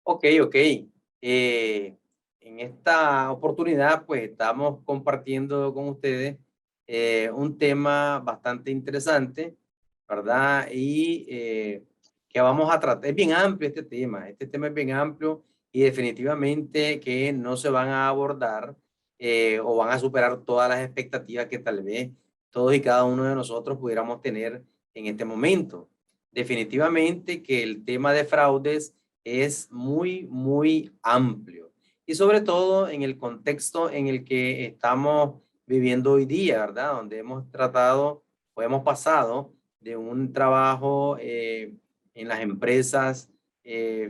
Ok, ok. En esta oportunidad, pues estamos compartiendo con ustedes un tema bastante interesante, ¿verdad? Y que vamos a tratar. Es bien amplio este tema. Este tema es bien amplio y definitivamente que no se van a abordar o van a superar todas las expectativas que tal vez todos y cada uno de nosotros pudiéramos tener en este momento. Definitivamente que el tema de fraudes es muy, muy amplio. Y sobre todo en el contexto en el que estamos viviendo hoy día, ¿verdad? Donde hemos tratado o hemos pasado de un trabajo en las empresas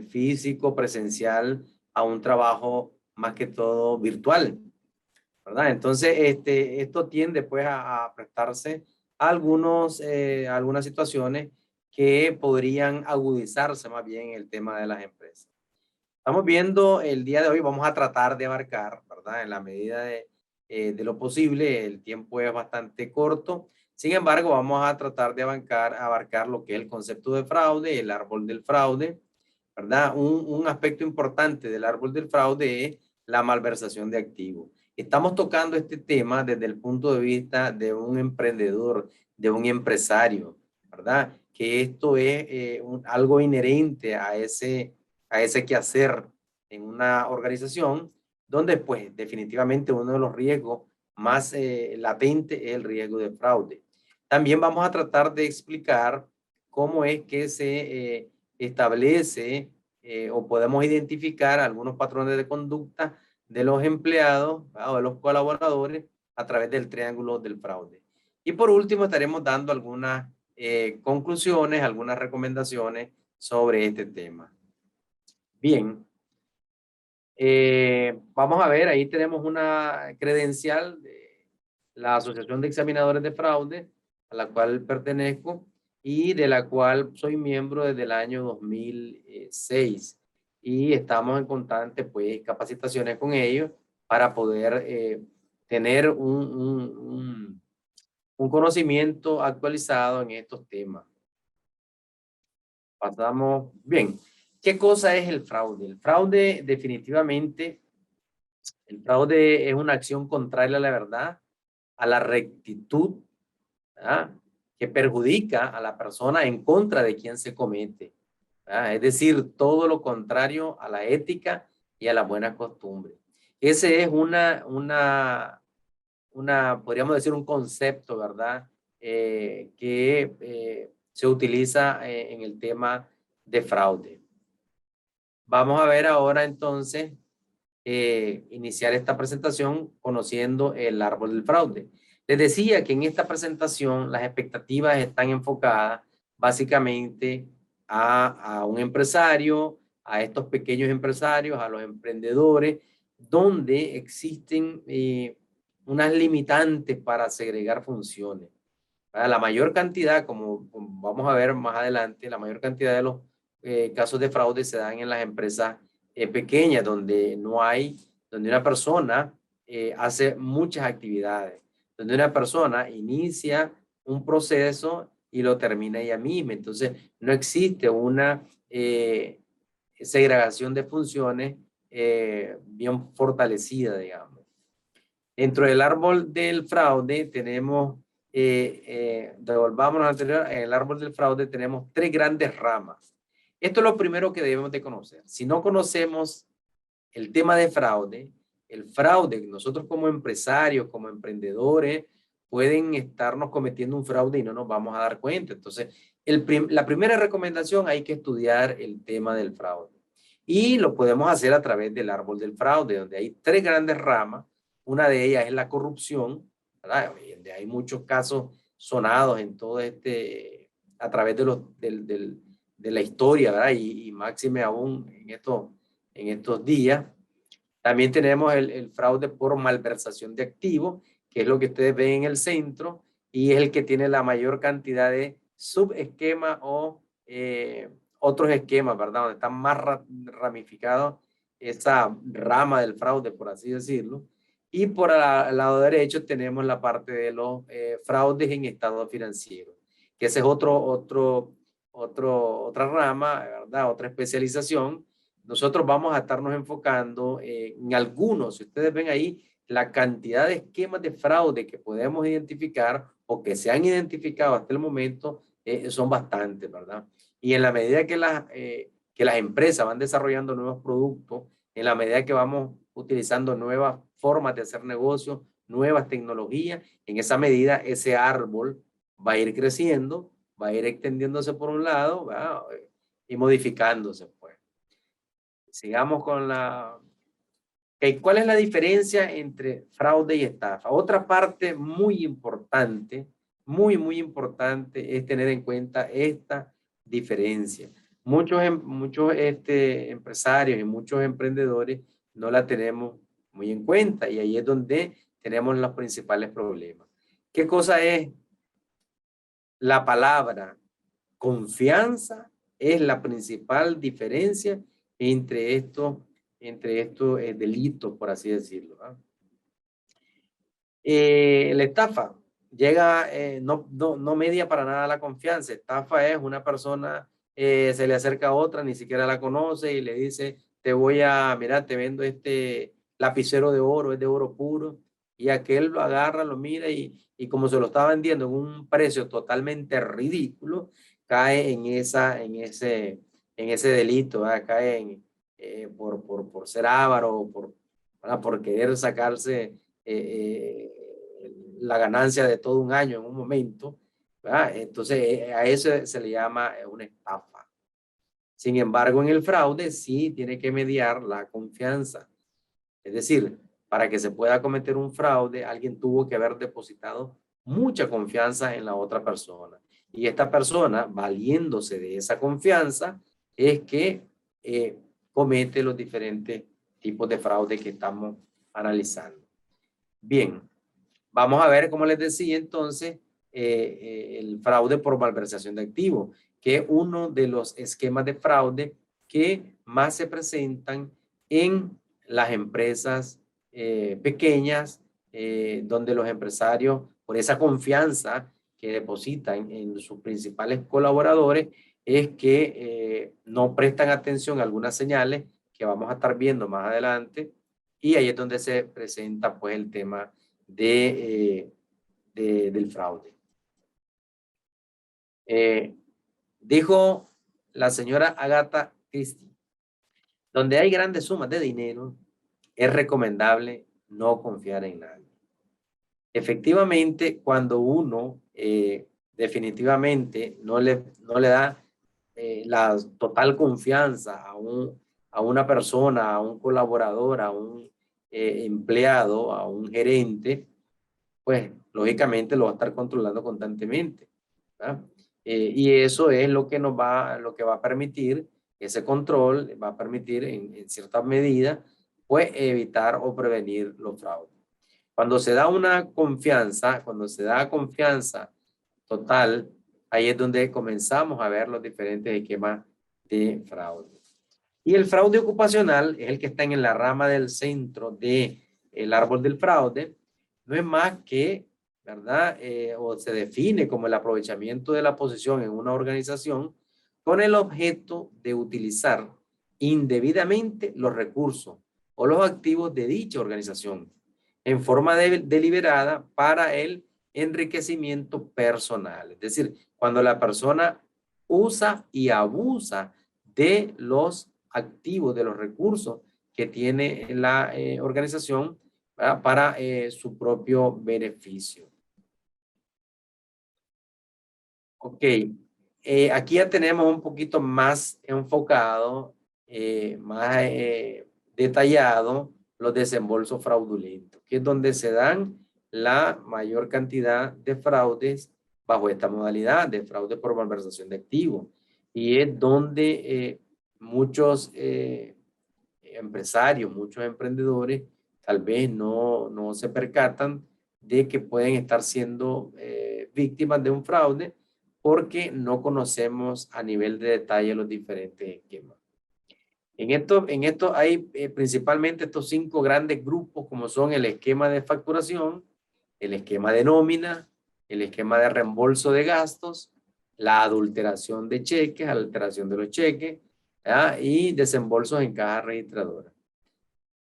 físico, presencial, a un trabajo más que todo virtual, ¿verdad? Entonces, esto tiende pues a prestarse a algunas situaciones que podrían agudizarse más bien en el tema de las empresas. Estamos viendo el día de hoy, vamos a tratar de abarcar, ¿verdad? En la medida de lo posible, el tiempo es bastante corto. Sin embargo, vamos a tratar de abarcar lo que es el concepto de fraude, el árbol del fraude, ¿verdad? Un aspecto importante del árbol del fraude es la malversación de activos. Estamos tocando este tema desde el punto de vista de un emprendedor, de un empresario, ¿verdad? Que esto es algo inherente a ese quehacer en una organización donde pues definitivamente uno de los riesgos más latentes es el riesgo de fraude. También vamos a tratar de explicar cómo es que se establece o podemos identificar algunos patrones de conducta de los empleados, ¿verdad? O de los colaboradores a través del triángulo del fraude. Y por último estaremos dando algunas conclusiones, algunas recomendaciones sobre este tema. Bien, vamos a ver, ahí tenemos una credencial de la Asociación de Examinadores de Fraude, a la cual pertenezco y de la cual soy miembro desde el año 2006. Y estamos en constante pues, capacitaciones con ellos para poder tener un conocimiento actualizado en estos temas. Pasamos, bien, ¿qué cosa es el fraude? El fraude definitivamente, el fraude es una acción contraria a la verdad, a la rectitud, ¿verdad? Que perjudica a la persona en contra de quien se comete, ¿verdad? Es decir, todo lo contrario a la ética y a la buena costumbre. Ese es podríamos decir, un concepto, ¿verdad? Que se utiliza en el tema de fraude. Vamos a ver ahora entonces, iniciar esta presentación conociendo el árbol del fraude. Les decía que en esta presentación las expectativas están enfocadas básicamente a un empresario, a estos pequeños empresarios, a los emprendedores, donde existen unas limitantes para segregar funciones. La mayor cantidad, como vamos a ver más adelante, la mayor cantidad de los casos de fraude se dan en las empresas pequeñas, donde no hay, donde una persona hace muchas actividades, donde una persona inicia un proceso y lo termina ella misma. Entonces, no existe una segregación de funciones bien fortalecida, digamos. Dentro del árbol del fraude tenemos, devolvámonos al anterior, en el árbol del fraude tenemos tres grandes ramas. Esto es lo primero que debemos de conocer. Si no conocemos el tema de fraude, el fraude, nosotros como empresarios, como emprendedores, pueden estarnos cometiendo un fraude y no nos vamos a dar cuenta. Entonces, la primera recomendación, hay que estudiar el tema del fraude. Y lo podemos hacer a través del árbol del fraude, donde hay tres grandes ramas. Una de ellas es la corrupción, ¿verdad? Donde hay muchos casos sonados en todo a través de la historia, ¿verdad? Y máxime aún en estos días. También tenemos el fraude por malversación de activos, que es lo que ustedes ven en el centro y es el que tiene la mayor cantidad de subesquemas o otros esquemas, ¿verdad? Donde está más ramificado esa rama del fraude, por así decirlo. Y por el lado derecho tenemos la parte de los fraudes en estado financiero, que ese es otra rama, ¿verdad? Otra especialización nosotros vamos a estarnos enfocando en algunos. Si ustedes ven ahí, la cantidad de esquemas de fraude que podemos identificar o que se han identificado hasta el momento son bastantes, ¿verdad? Y en la medida que las empresas van desarrollando nuevos productos, en la medida que vamos utilizando nuevas formas de hacer negocios, nuevas tecnologías, en esa medida ese árbol va a ir creciendo, va a ir extendiéndose por un lado, ¿verdad? Y modificándose, pues. Sigamos con la... Okay, ¿cuál es la diferencia entre fraude y estafa? Otra parte muy importante es tener en cuenta esta diferencia. Muchos empresarios y muchos emprendedores no la tenemos muy en cuenta y ahí es donde tenemos los principales problemas. ¿Qué cosa es la palabra confianza? Es la principal diferencia entre estos delitos, por así decirlo. La estafa llega, no media para nada la confianza. Estafa es una persona, se le acerca a otra, ni siquiera la conoce y le dice, mira, te vendo este lapicero de oro, es de oro puro. Y aquel lo agarra, lo mira y como se lo está vendiendo en un precio totalmente ridículo, cae en ese delito, ¿verdad? Cae por ser avaro, por querer sacarse la ganancia de todo un año en un momento, ¿verdad? Entonces a eso se le llama una estafa. Sin embargo, en el fraude sí tiene que mediar la confianza. Es decir, para que se pueda cometer un fraude, alguien tuvo que haber depositado mucha confianza en la otra persona. Y esta persona, valiéndose de esa confianza, es que comete los diferentes tipos de fraude que estamos analizando. Bien, vamos a ver, como les decía, entonces, el fraude por malversación de activos, que es uno de los esquemas de fraude que más se presentan en las empresas pequeñas, donde los empresarios, por esa confianza que depositan en sus principales colaboradores, es que no prestan atención a algunas señales que vamos a estar viendo más adelante, y ahí es donde se presenta pues el tema del fraude. Dijo la señora Agatha Christie, donde hay grandes sumas de dinero, es recomendable no confiar en nadie. Efectivamente, cuando uno definitivamente no le da la total confianza a una persona, a un colaborador, a un empleado, a un gerente, pues lógicamente lo va a estar controlando constantemente, ¿verdad? Y eso es lo que lo que va a permitir, ese control va a permitir en cierta medida, pues evitar o prevenir los fraudes. Cuando se da una confianza, cuando se da confianza total, ahí es donde comenzamos a ver los diferentes esquemas de fraude. Y el fraude ocupacional es el que está en la rama del centro del árbol del fraude. No es más que, ¿verdad? O se define como el aprovechamiento de la posición en una organización con el objeto de utilizar indebidamente los recursos o los activos de dicha organización en forma deliberada para el enriquecimiento personal. Es decir, cuando la persona usa y abusa de los activos, de los recursos que tiene la organización, ¿verdad? Para su propio beneficio. Ok, aquí ya tenemos un poquito más enfocado, más detallado los desembolsos fraudulentos, que es donde se dan la mayor cantidad de fraudes bajo esta modalidad de fraude por malversación de activos. Y es donde muchos empresarios, muchos emprendedores, tal vez no se percatan de que pueden estar siendo víctimas de un fraude porque no conocemos a nivel de detalle los diferentes esquemas. En esto hay principalmente estos 5 grandes grupos, como son el esquema de facturación, el esquema de nómina, el esquema de reembolso de gastos, la adulteración de cheques, alteración de los cheques, ¿ya? Y desembolsos en caja registradora.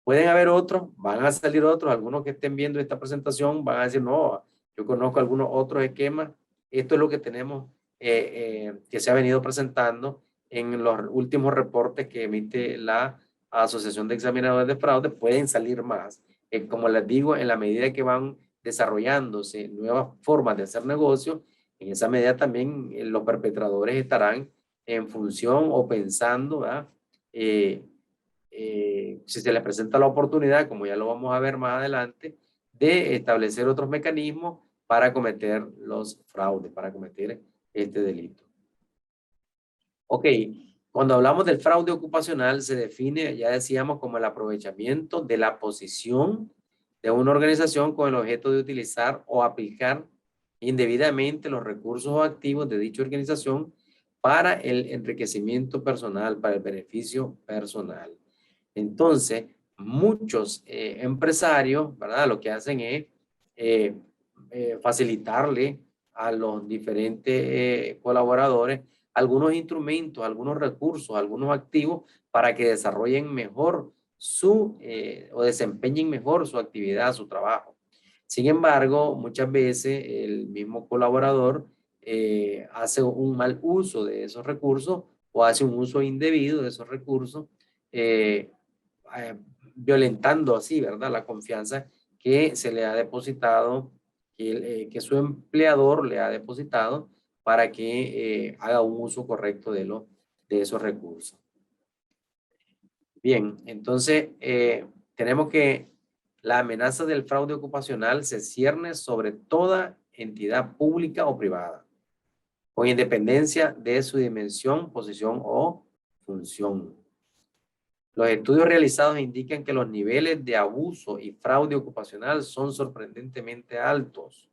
Pueden haber otros, van a salir otros, algunos que estén viendo esta presentación van a decir, no, yo conozco algunos otros esquemas, esto es lo que tenemos, que se ha venido presentando en los últimos reportes que emite la Asociación de Examinadores de Fraude, pueden salir más. Como les digo, en la medida que van desarrollándose nuevas formas de hacer negocio, en esa medida también los perpetradores estarán en función o pensando, ¿verdad? Si se les presenta la oportunidad, como ya lo vamos a ver más adelante, de establecer otros mecanismos para cometer los fraudes, para cometer este delito. Ok, cuando hablamos del fraude ocupacional se define, ya decíamos, como el aprovechamiento de la posición de una organización con el objeto de utilizar o aplicar indebidamente los recursos o activos de dicha organización para el enriquecimiento personal, para el beneficio personal. Entonces, muchos empresarios, ¿verdad? Lo que hacen es eh, facilitarle a los diferentes colaboradores algunos instrumentos, algunos recursos, algunos activos para que desarrollen mejor o desempeñen mejor su actividad, su trabajo. Sin embargo, muchas veces el mismo colaborador hace un mal uso de esos recursos o hace un uso indebido de esos recursos, eh, violentando así, ¿verdad? La confianza que se le ha depositado, que su empleador le ha depositado para que haga un uso correcto de esos recursos. Bien, entonces tenemos que la amenaza del fraude ocupacional se cierne sobre toda entidad pública o privada, con independencia de su dimensión, posición o función. Los estudios realizados indican que los niveles de abuso y fraude ocupacional son sorprendentemente altos,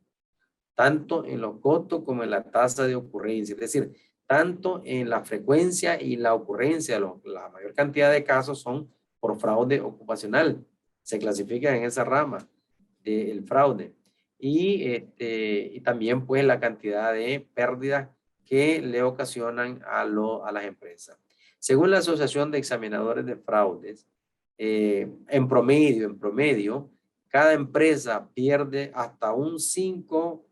tanto en los costos como en la tasa de ocurrencia, es decir, tanto en la frecuencia y la ocurrencia, la mayor cantidad de casos son por fraude ocupacional, se clasifica en esa rama del fraude. Y también pues la cantidad de pérdidas que le ocasionan a las empresas. Según la Asociación de Examinadores de Fraudes, en promedio, cada empresa pierde hasta un 5,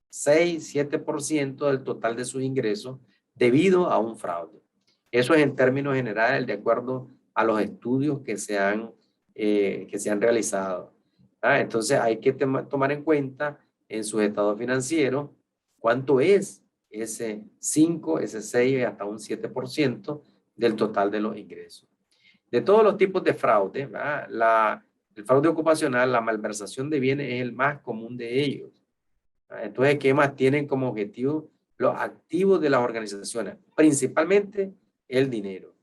6, 7% del total de sus ingresos debido a un fraude. Eso es en términos generales de acuerdo a los estudios que se han realizado. Entonces hay que tomar en cuenta en sus estados financieros cuánto es ese 5, ese 6 hasta un 7% del total de los ingresos. De todos los tipos de fraude, el fraude ocupacional, la malversación de bienes es el más común de ellos. Entonces, ¿qué más tienen como objetivo los activos de las organizaciones? Principalmente el dinero.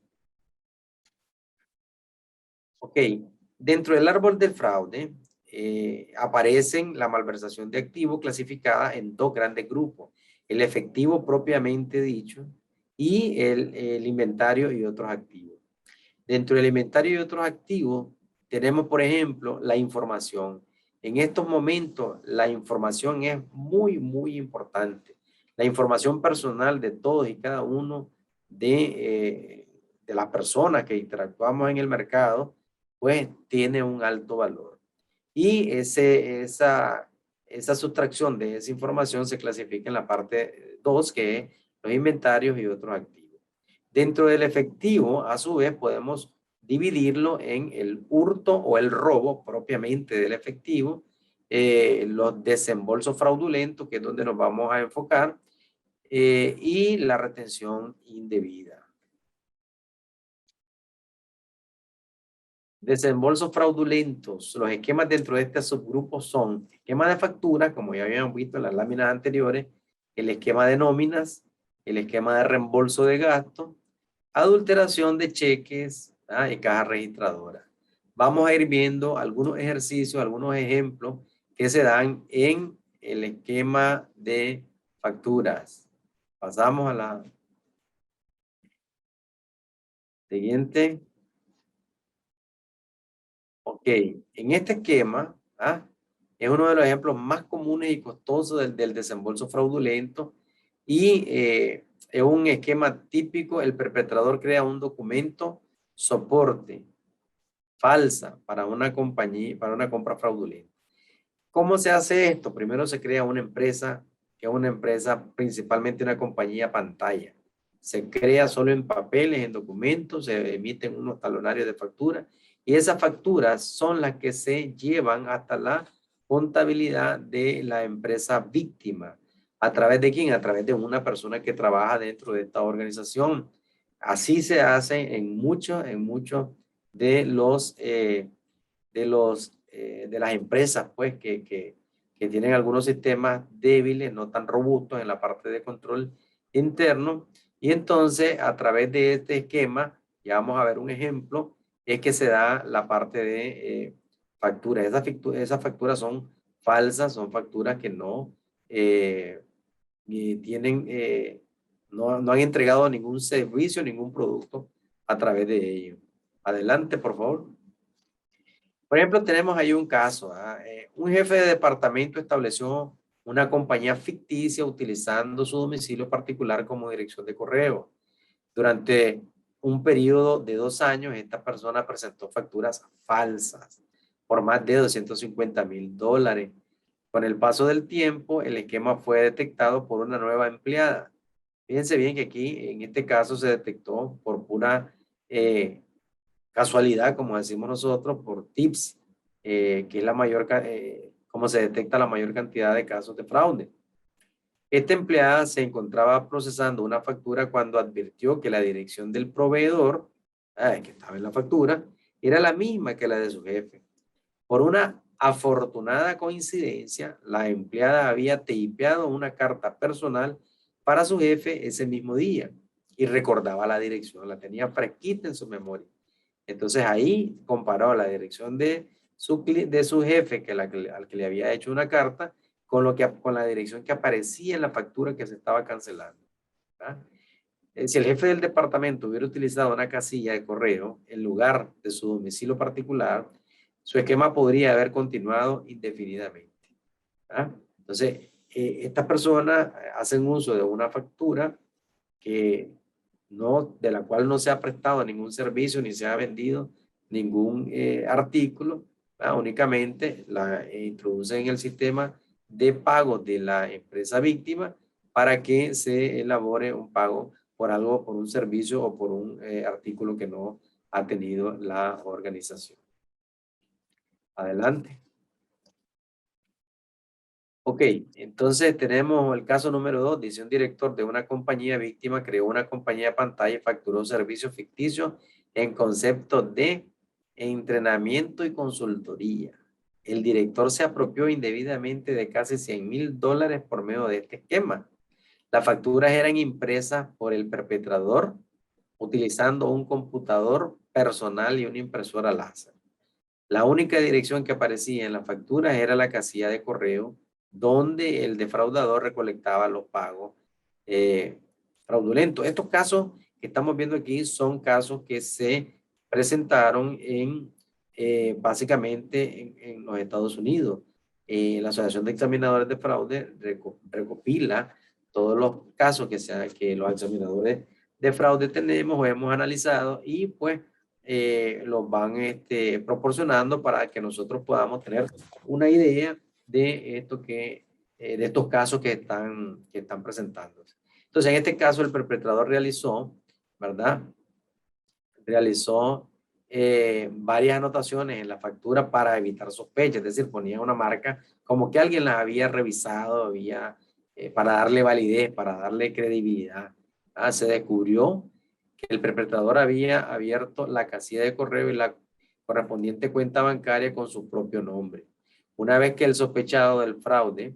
Ok, dentro del árbol del fraude aparecen la malversación de activos clasificada en dos grandes grupos. El efectivo propiamente dicho y el inventario y otros activos. Dentro del inventario y otros activos tenemos, por ejemplo, la información. En estos momentos, la información es muy, muy importante. La información personal de todos y cada uno de las personas que interactuamos en el mercado, pues tiene un alto valor. Y esa sustracción de esa información se clasifica en la parte 2, que es los inventarios y otros activos. Dentro del efectivo, a su vez, podemos dividirlo en el hurto o el robo propiamente del efectivo, los desembolsos fraudulentos, que es donde nos vamos a enfocar, y la retención indebida. Desembolsos fraudulentos. Los esquemas dentro de este subgrupo son esquema de factura, como ya habíamos visto en las láminas anteriores, el esquema de nóminas, el esquema de reembolso de gastos, adulteración de cheques y caja registradora. Vamos a ir viendo algunos ejercicios, algunos ejemplos que se dan en el esquema de facturas. Pasamos a la siguiente. Ok, en este esquema, es uno de los ejemplos más comunes y costosos del desembolso fraudulento y en un esquema típico, el perpetrador crea un documento soporte falsa para una compañía, para una compra fraudulenta. ¿Cómo se hace esto? Primero se crea una empresa, que es una empresa principalmente una compañía pantalla. Se crea solo en papeles, en documentos, se emiten unos talonarios de factura y esas facturas son las que se llevan hasta la contabilidad de la empresa víctima. ¿A través de quién? A través de una persona que trabaja dentro de esta organización. Así se hace en muchos de de las empresas, pues, que tienen algunos sistemas débiles, no tan robustos en la parte de control interno. Y entonces, a través de este esquema, ya vamos a ver un ejemplo, es que se da la parte de facturas. Esas facturas son falsas, son facturas que no tienen, no han entregado ningún servicio, ningún producto a través de ello. Adelante, por favor. Por ejemplo, tenemos ahí un caso. Un jefe de departamento estableció una compañía ficticia utilizando su domicilio particular como dirección de correo. Durante un periodo de 2 años, esta persona presentó facturas falsas por más de $250,000. Con el paso del tiempo, el esquema fue detectado por una nueva empleada. Fíjense bien que aquí, en este caso, se detectó por pura casualidad, como decimos nosotros, por tips, que es la mayor, como se detecta la mayor cantidad de casos de fraude. Esta empleada se encontraba procesando una factura cuando advirtió que la dirección del proveedor, que estaba en la factura, era la misma que la de su jefe. Por una afortunada coincidencia, la empleada había tipeado una carta personal para su jefe ese mismo día y recordaba la dirección, la tenía fresquita en su memoria. Entonces ahí comparó la dirección de su jefe, al que le había hecho una carta, con la dirección que aparecía en la factura que se estaba cancelando. ¿Verdad? Si el jefe del departamento hubiera utilizado una casilla de correo en lugar de su domicilio particular, su esquema podría haber continuado indefinidamente. ¿Verdad? Entonces, estas personas hacen uso de una factura que de la cual no se ha prestado ningún servicio ni se ha vendido ningún artículo, únicamente la introducen en el sistema de pago de la empresa víctima para que se elabore un pago por algo, por un servicio o por un artículo que no ha tenido la organización. Adelante. Ok, entonces tenemos el caso número 2. Dice un director de una compañía víctima creó una compañía de pantalla y facturó servicios ficticios en concepto de entrenamiento y consultoría. El director se apropió indebidamente de casi $100,000 por medio de este esquema. Las facturas eran impresas por el perpetrador utilizando un computador personal y una impresora láser. La única dirección que aparecía en las facturas era la casilla de correo donde el defraudador recolectaba los pagos fraudulentos. Estos casos que estamos viendo aquí son casos que se presentaron básicamente en los Estados Unidos. La Asociación de Examinadores de Fraude recopila todos los casos que los examinadores de fraude tenemos o hemos analizado y pues los van proporcionando para que nosotros podamos tener una idea de de estos casos que están presentándose. Entonces, en este caso, el perpetrador realizó, ¿verdad? Realizó varias anotaciones en la factura para evitar sospechas, es decir, ponía una marca como que alguien las había revisado, para darle validez, para darle credibilidad. Se descubrió que el perpetrador había abierto la casilla de correo y la correspondiente cuenta bancaria con su propio nombre. Una vez que el sospechado del fraude,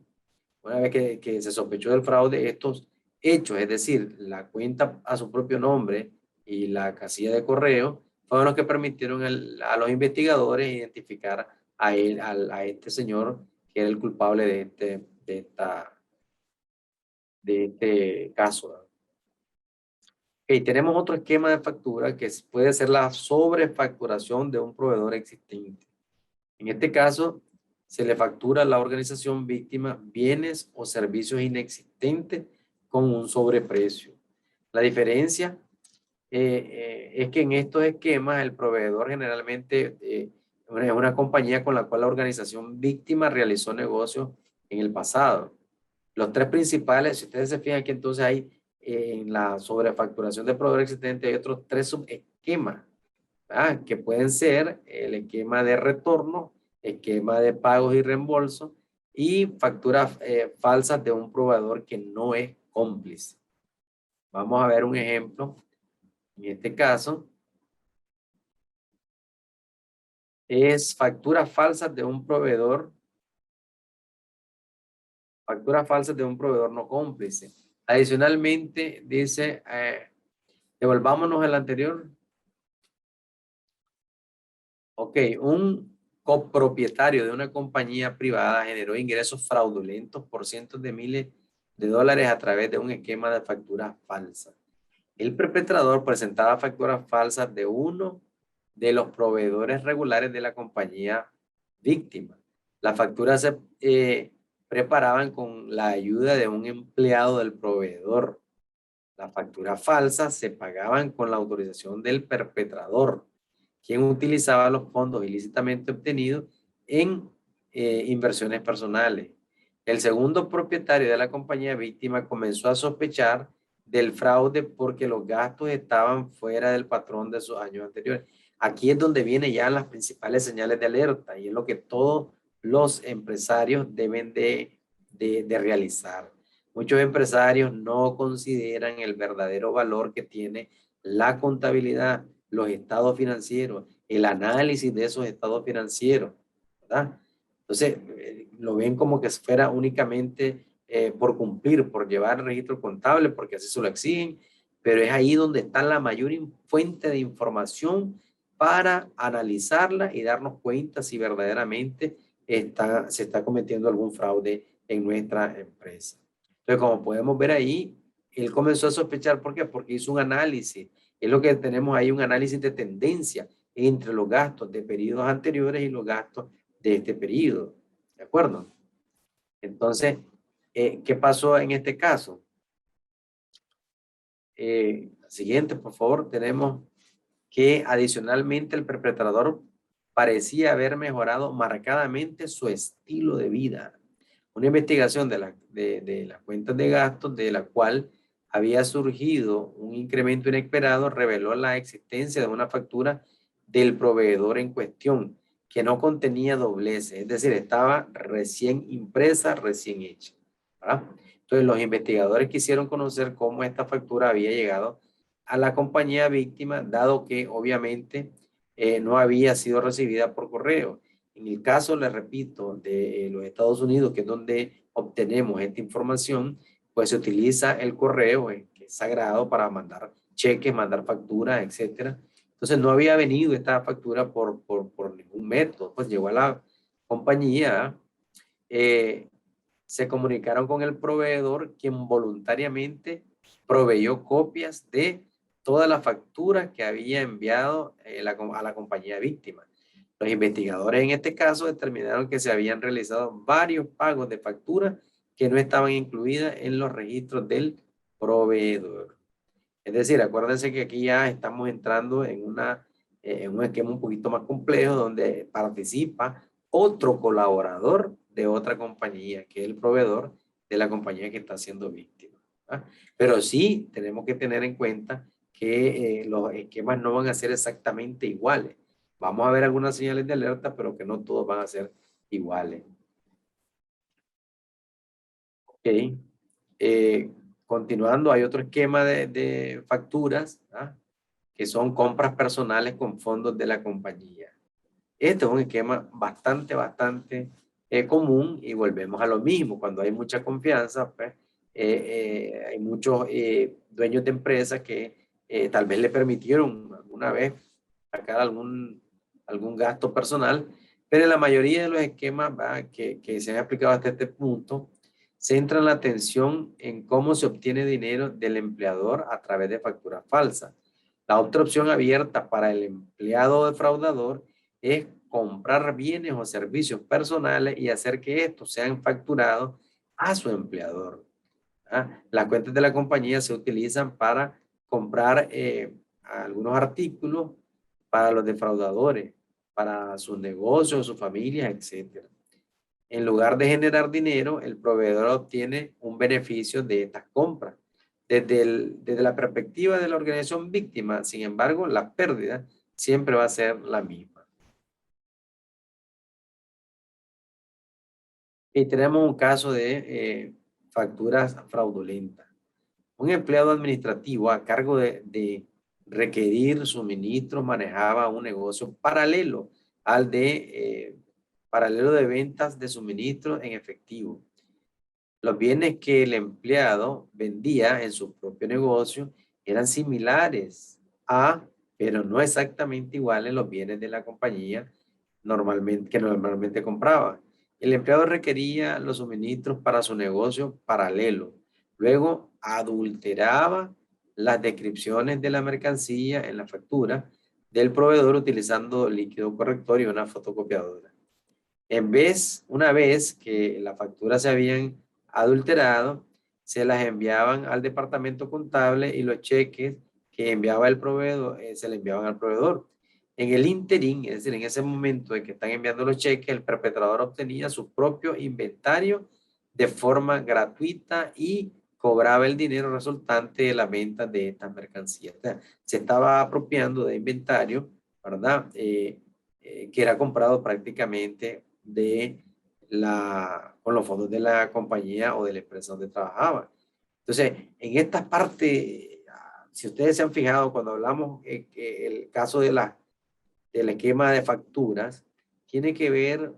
una vez que se sospechó del fraude, estos hechos, es decir, la cuenta a su propio nombre y la casilla de correo, fueron los que permitieron a los investigadores identificar a este señor que era el culpable de este caso. Okay, tenemos otro esquema de factura que puede ser la sobrefacturación de un proveedor existente. En este caso, se le factura a la organización víctima bienes o servicios inexistentes con un sobreprecio. La diferencia es que en estos esquemas el proveedor generalmente es una compañía con la cual la organización víctima realizó negocios en el pasado. Los tres principales, si ustedes se fijan que entonces hay en la sobrefacturación de proveedor existente, hay otros tres subesquemas, que pueden ser el esquema de retorno, esquema de pagos y reembolsos y facturas falsas de un proveedor que no es cómplice. Vamos a ver un ejemplo. En este caso, es facturas falsas de un proveedor no cómplice. Adicionalmente, dice, devolvámonos al anterior. Ok, un copropietario de una compañía privada generó ingresos fraudulentos por cientos de miles de dólares a través de un esquema de facturas falsas. El perpetrador presentaba facturas falsas de uno de los proveedores regulares de la compañía víctima. Las facturas se preparaban con la ayuda de un empleado del proveedor. Las facturas falsas se pagaban con la autorización del perpetrador, quien utilizaba los fondos ilícitamente obtenidos en inversiones personales. El segundo propietario de la compañía víctima comenzó a sospechar del fraude porque los gastos estaban fuera del patrón de sus años anteriores. Aquí es donde vienen ya las principales señales de alerta y es lo que todos los empresarios deben de realizar. Muchos empresarios no consideran el verdadero valor que tiene la contabilidad, los estados financieros, el análisis de esos estados financieros, ¿verdad? Entonces, lo ven como que fuera únicamente por cumplir, por llevar el registro contable, porque así se lo exigen, pero es ahí donde está la mayor fuente de información para analizarla y darnos cuenta si verdaderamente se está cometiendo algún fraude en nuestra empresa. Entonces, como podemos ver ahí, él comenzó a sospechar, ¿por qué? Porque hizo un análisis. Es lo que tenemos ahí, un análisis de tendencia entre los gastos de periodos anteriores y los gastos de este periodo. ¿De acuerdo? Entonces, ¿qué pasó en este caso? Siguiente, por favor, tenemos que adicionalmente el perpetrador parecía haber mejorado marcadamente su estilo de vida. Una investigación de las cuentas de gastos de la cual había surgido un incremento inesperado reveló la existencia de una factura del proveedor en cuestión que no contenía dobleces, es decir, estaba recién impresa, recién hecha, ¿verdad? Entonces los investigadores quisieron conocer cómo esta factura había llegado a la compañía víctima, dado que obviamente no había sido recibida por correo. En el caso, les repito, de los Estados Unidos, que es donde obtenemos esta información, pues se utiliza el correo, que es sagrado para mandar cheques, mandar facturas, etcétera. Entonces no había venido esta factura por ningún método, pues llegó a la compañía, se comunicaron con el proveedor, quien voluntariamente proveyó copias de todas las facturas que había enviado a la compañía víctima. Los investigadores en este caso determinaron que se habían realizado varios pagos de facturas que no estaban incluidas en los registros del proveedor. Es decir, acuérdense que aquí ya estamos entrando en un esquema un poquito más complejo donde participa otro colaborador de otra compañía, que es el proveedor de la compañía que está siendo víctima. Pero sí tenemos que tener en cuenta que los esquemas no van a ser exactamente iguales. Vamos a ver algunas señales de alerta, pero que no todos van a ser iguales. Ok. Continuando, hay otro esquema de facturas, que son compras personales con fondos de la compañía. Este es un esquema bastante común y volvemos a lo mismo. Cuando hay mucha confianza, pues hay muchos dueños de empresas que tal vez le permitieron alguna vez sacar algún gasto personal, pero en la mayoría de los esquemas que se han aplicado hasta este punto, centran la atención en cómo se obtiene dinero del empleador a través de facturas falsas. La otra opción abierta para el empleado defraudador es comprar bienes o servicios personales y hacer que estos sean facturados a su empleador. Las cuentas de la compañía se utilizan para comprar algunos artículos para los defraudadores, para sus negocios, sus familias, etc. En lugar de generar dinero, el proveedor obtiene un beneficio de estas compras. Desde la perspectiva de la organización víctima, sin embargo, la pérdida siempre va a ser la misma. Y tenemos un caso de facturas fraudulentas. Un empleado administrativo a cargo de requerir suministros manejaba un negocio paralelo de ventas de suministros en efectivo. Los bienes que el empleado vendía en su propio negocio eran similares pero no exactamente iguales los bienes de la compañía que normalmente compraba. El empleado requería los suministros para su negocio paralelo. Luego adulteraba las descripciones de la mercancía en la factura del proveedor utilizando líquido corrector y una fotocopiadora. Una vez que las facturas se habían adulterado, se las enviaban al departamento contable y los cheques que enviaba el proveedor, se le enviaban al proveedor. En el interín, es decir, en ese momento de que están enviando los cheques, el perpetrador obtenía su propio inventario de forma gratuita y cobraba el dinero resultante de la venta de estas mercancías. O sea, se estaba apropiando de inventario, ¿verdad? Que era comprado prácticamente con los fondos de la compañía o de la empresa donde trabajaba. Entonces, en esta parte, si ustedes se han fijado, cuando hablamos el caso del esquema de facturas, tiene que ver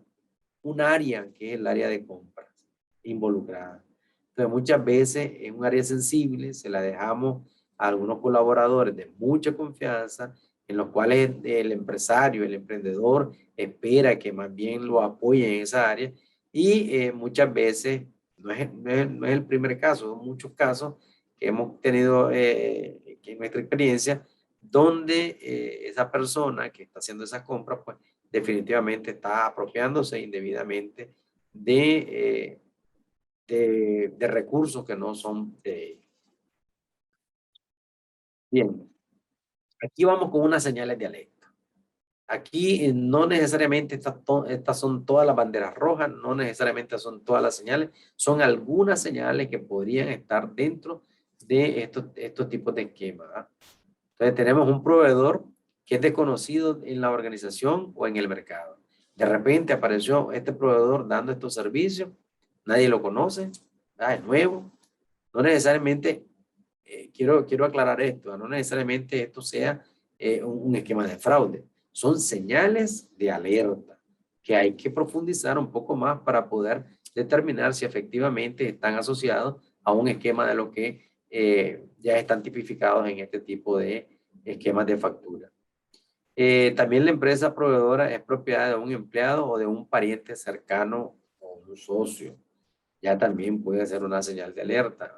un área que es el área de compras involucrada. Entonces, muchas veces es un área sensible, se la dejamos a algunos colaboradores de mucha confianza, en los cuales el empresario, el emprendedor, espera que más bien lo apoyen en esa área y muchas veces, no es el primer caso, son muchos casos que hemos tenido que en nuestra experiencia, donde esa persona que está haciendo esas compras, pues definitivamente está apropiándose indebidamente de recursos que no son de ellos. Bien, aquí vamos con unas señales de alerta. Aquí no necesariamente estas son todas las banderas rojas, no necesariamente son todas las señales, son algunas señales que podrían estar dentro de estos tipos de esquemas. ¿Ah? Entonces tenemos un proveedor que es desconocido en la organización o en el mercado. De repente apareció este proveedor dando estos servicios, nadie lo conoce, es nuevo. No necesariamente, quiero aclarar esto, no necesariamente esto sea un esquema de fraude. Son señales de alerta que hay que profundizar un poco más para poder determinar si efectivamente están asociados a un esquema de lo que ya están tipificados en este tipo de esquemas de factura. También la empresa proveedora es propiedad de un empleado o de un pariente cercano o un socio. Ya también puede ser una señal de alerta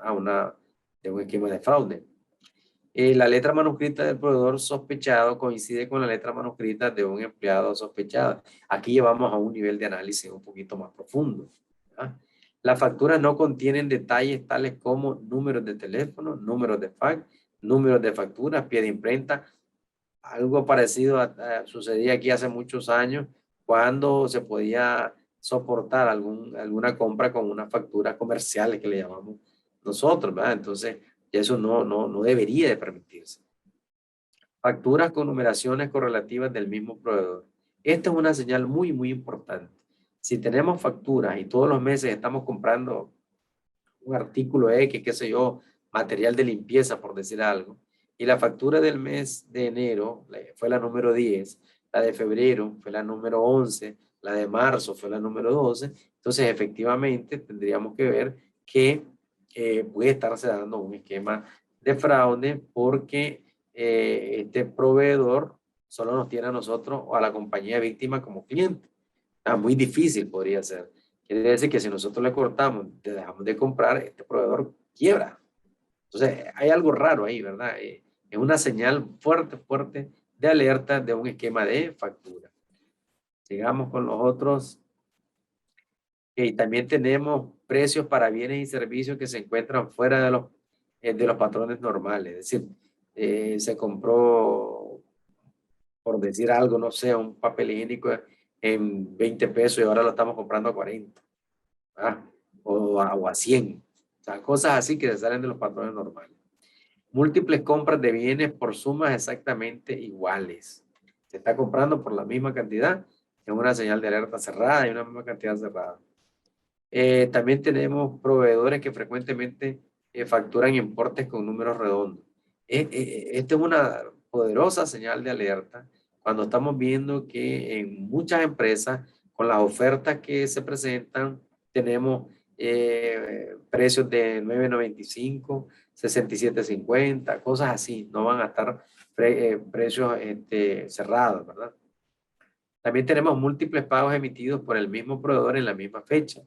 de un esquema de fraude. La letra manuscrita del proveedor sospechado coincide con la letra manuscrita de un empleado sospechado. Aquí llevamos a un nivel de análisis un poquito más profundo. ¿Ah? Las facturas no contienen detalles tales como números de teléfono, números de fax, números de facturas, pie de imprenta. Algo parecido sucedía aquí hace muchos años cuando se podía soportar alguna compra con unas facturas comerciales que le llamamos nosotros, ¿verdad? Entonces, eso no debería de permitirse. Facturas con numeraciones correlativas del mismo proveedor. Esta es una señal muy, muy importante. Si tenemos facturas y todos los meses estamos comprando un artículo X, qué sé yo, material de limpieza, por decir algo, y la factura del mes de enero fue la número 10, la de febrero fue la número 11, la de marzo fue la número 12, entonces efectivamente tendríamos que ver que puede estarse dando un esquema de fraude porque este proveedor solo nos tiene a nosotros o a la compañía víctima como cliente. Muy difícil podría ser. Quiere decir que si nosotros le cortamos, le dejamos de comprar, este proveedor quiebra. Entonces, hay algo raro ahí, ¿verdad? Es una señal fuerte, fuerte de alerta de un esquema de factura. Sigamos con los otros. Y también tenemos precios para bienes y servicios que se encuentran fuera de los patrones normales. Es decir, se compró, por decir algo, no sé, un papel higiénico en 20 pesos y ahora lo estamos comprando a 40, ¿verdad? O a 100. O sea, cosas así que se salen de los patrones normales. Múltiples compras de bienes por sumas exactamente iguales. Se está comprando por la misma cantidad, es una señal de alerta cerrada y una misma cantidad cerrada. También tenemos proveedores que frecuentemente facturan importes con números redondos. Esta es una poderosa señal de alerta cuando estamos viendo que en muchas empresas, con las ofertas que se presentan, tenemos precios de 9.95, 67.50, cosas así. No van a estar precios cerrados, ¿verdad? También tenemos múltiples pagos emitidos por el mismo proveedor en la misma fecha.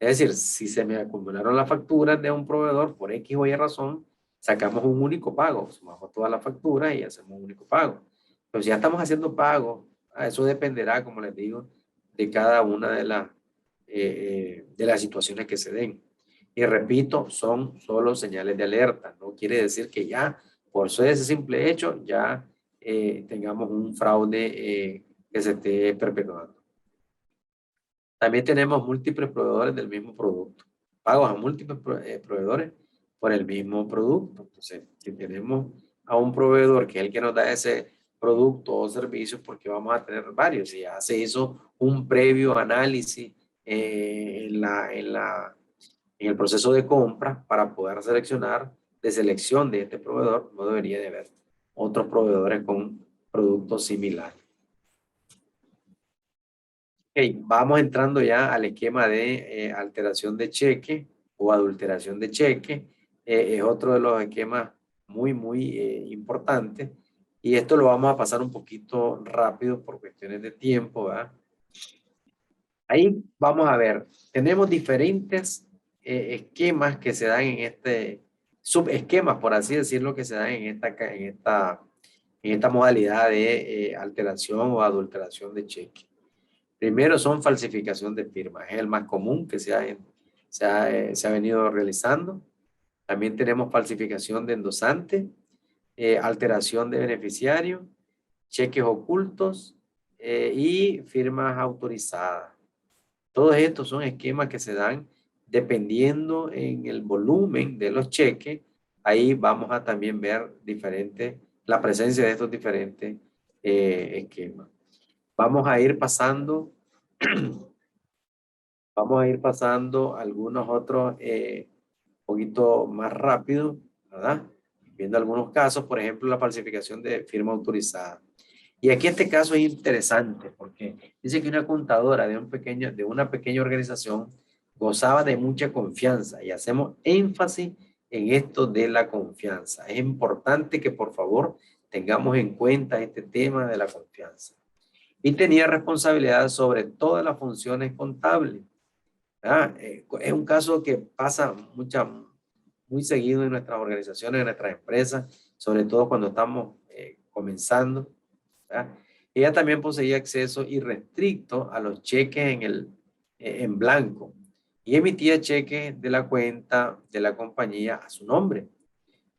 Es decir, si se me acumularon las facturas de un proveedor por X o Y razón, sacamos un único pago, sumamos todas las facturas y hacemos un único pago. Pero si ya estamos haciendo pagos, eso dependerá, como les digo, de cada una de las situaciones que se den. Y repito, son solo señales de alerta. No quiere decir que ya, por ese simple hecho, ya tengamos un fraude que se esté perpetuando. También tenemos múltiples proveedores del mismo producto. Pagos a múltiples proveedores por el mismo producto. Entonces, si tenemos a un proveedor que es el que nos da ese producto o servicio, porque vamos a tener varios. Y ya se hizo un previo análisis en el proceso de compra para poder seleccionar de selección de este proveedor, no debería de haber otros proveedores con productos similares. Ok, vamos entrando ya al esquema de alteración de cheque o adulteración de cheque. Es otro de los esquemas muy importantes. Y esto lo vamos a pasar un poquito rápido por cuestiones de tiempo, ¿verdad? Ahí vamos a ver, tenemos diferentes esquemas que se dan en subesquemas, por así decirlo, que se dan en esta modalidad de alteración o adulteración de cheque. Primero son falsificación de firma, es el más común que se ha venido realizando. También tenemos falsificación de endosante, alteración de beneficiario, cheques ocultos y firmas autorizadas. Todos estos son esquemas que se dan dependiendo en el volumen de los cheques. Ahí vamos a también ver la presencia de estos diferentes esquemas. Vamos a ir pasando algunos otros poquito más rápido, ¿verdad? Viendo algunos casos, por ejemplo, la falsificación de firma autorizada. Y aquí este caso es interesante porque dice que una contadora de una pequeña organización gozaba de mucha confianza y hacemos énfasis en esto de la confianza. Es importante que por favor tengamos en cuenta este tema de la confianza. Y tenía responsabilidad sobre todas las funciones contables. Es un caso que pasa muy seguido en nuestras organizaciones, en nuestras empresas, sobre todo cuando estamos comenzando. ¿Verdad? Ella también poseía acceso irrestricto a los cheques en blanco y emitía cheques de la cuenta de la compañía a su nombre.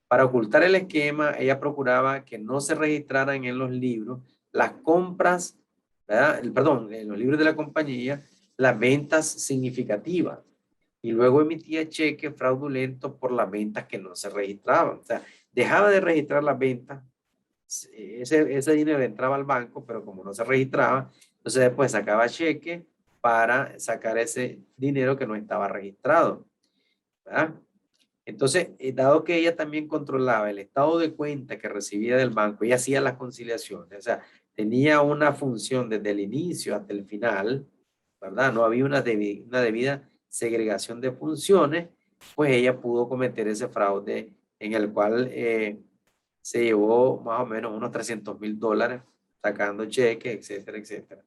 Para ocultar el esquema, ella procuraba que no se registraran en los libros las compras, ¿verdad? Perdón, en los libros de la compañía, las ventas significativas. Y luego emitía cheques fraudulentos por las ventas que no se registraban. O sea, dejaba de registrar las ventas, ese dinero entraba al banco, pero como no se registraba, entonces después sacaba cheque para sacar ese dinero que no estaba registrado, ¿verdad? Entonces, dado que ella también controlaba el estado de cuenta que recibía del banco, ella hacía las conciliaciones, o sea, tenía una función desde el inicio hasta el final, ¿verdad? No había una debida segregación de funciones, pues ella pudo cometer ese fraude en el cual se llevó más o menos unos $300,000 sacando cheques, etcétera, etcétera.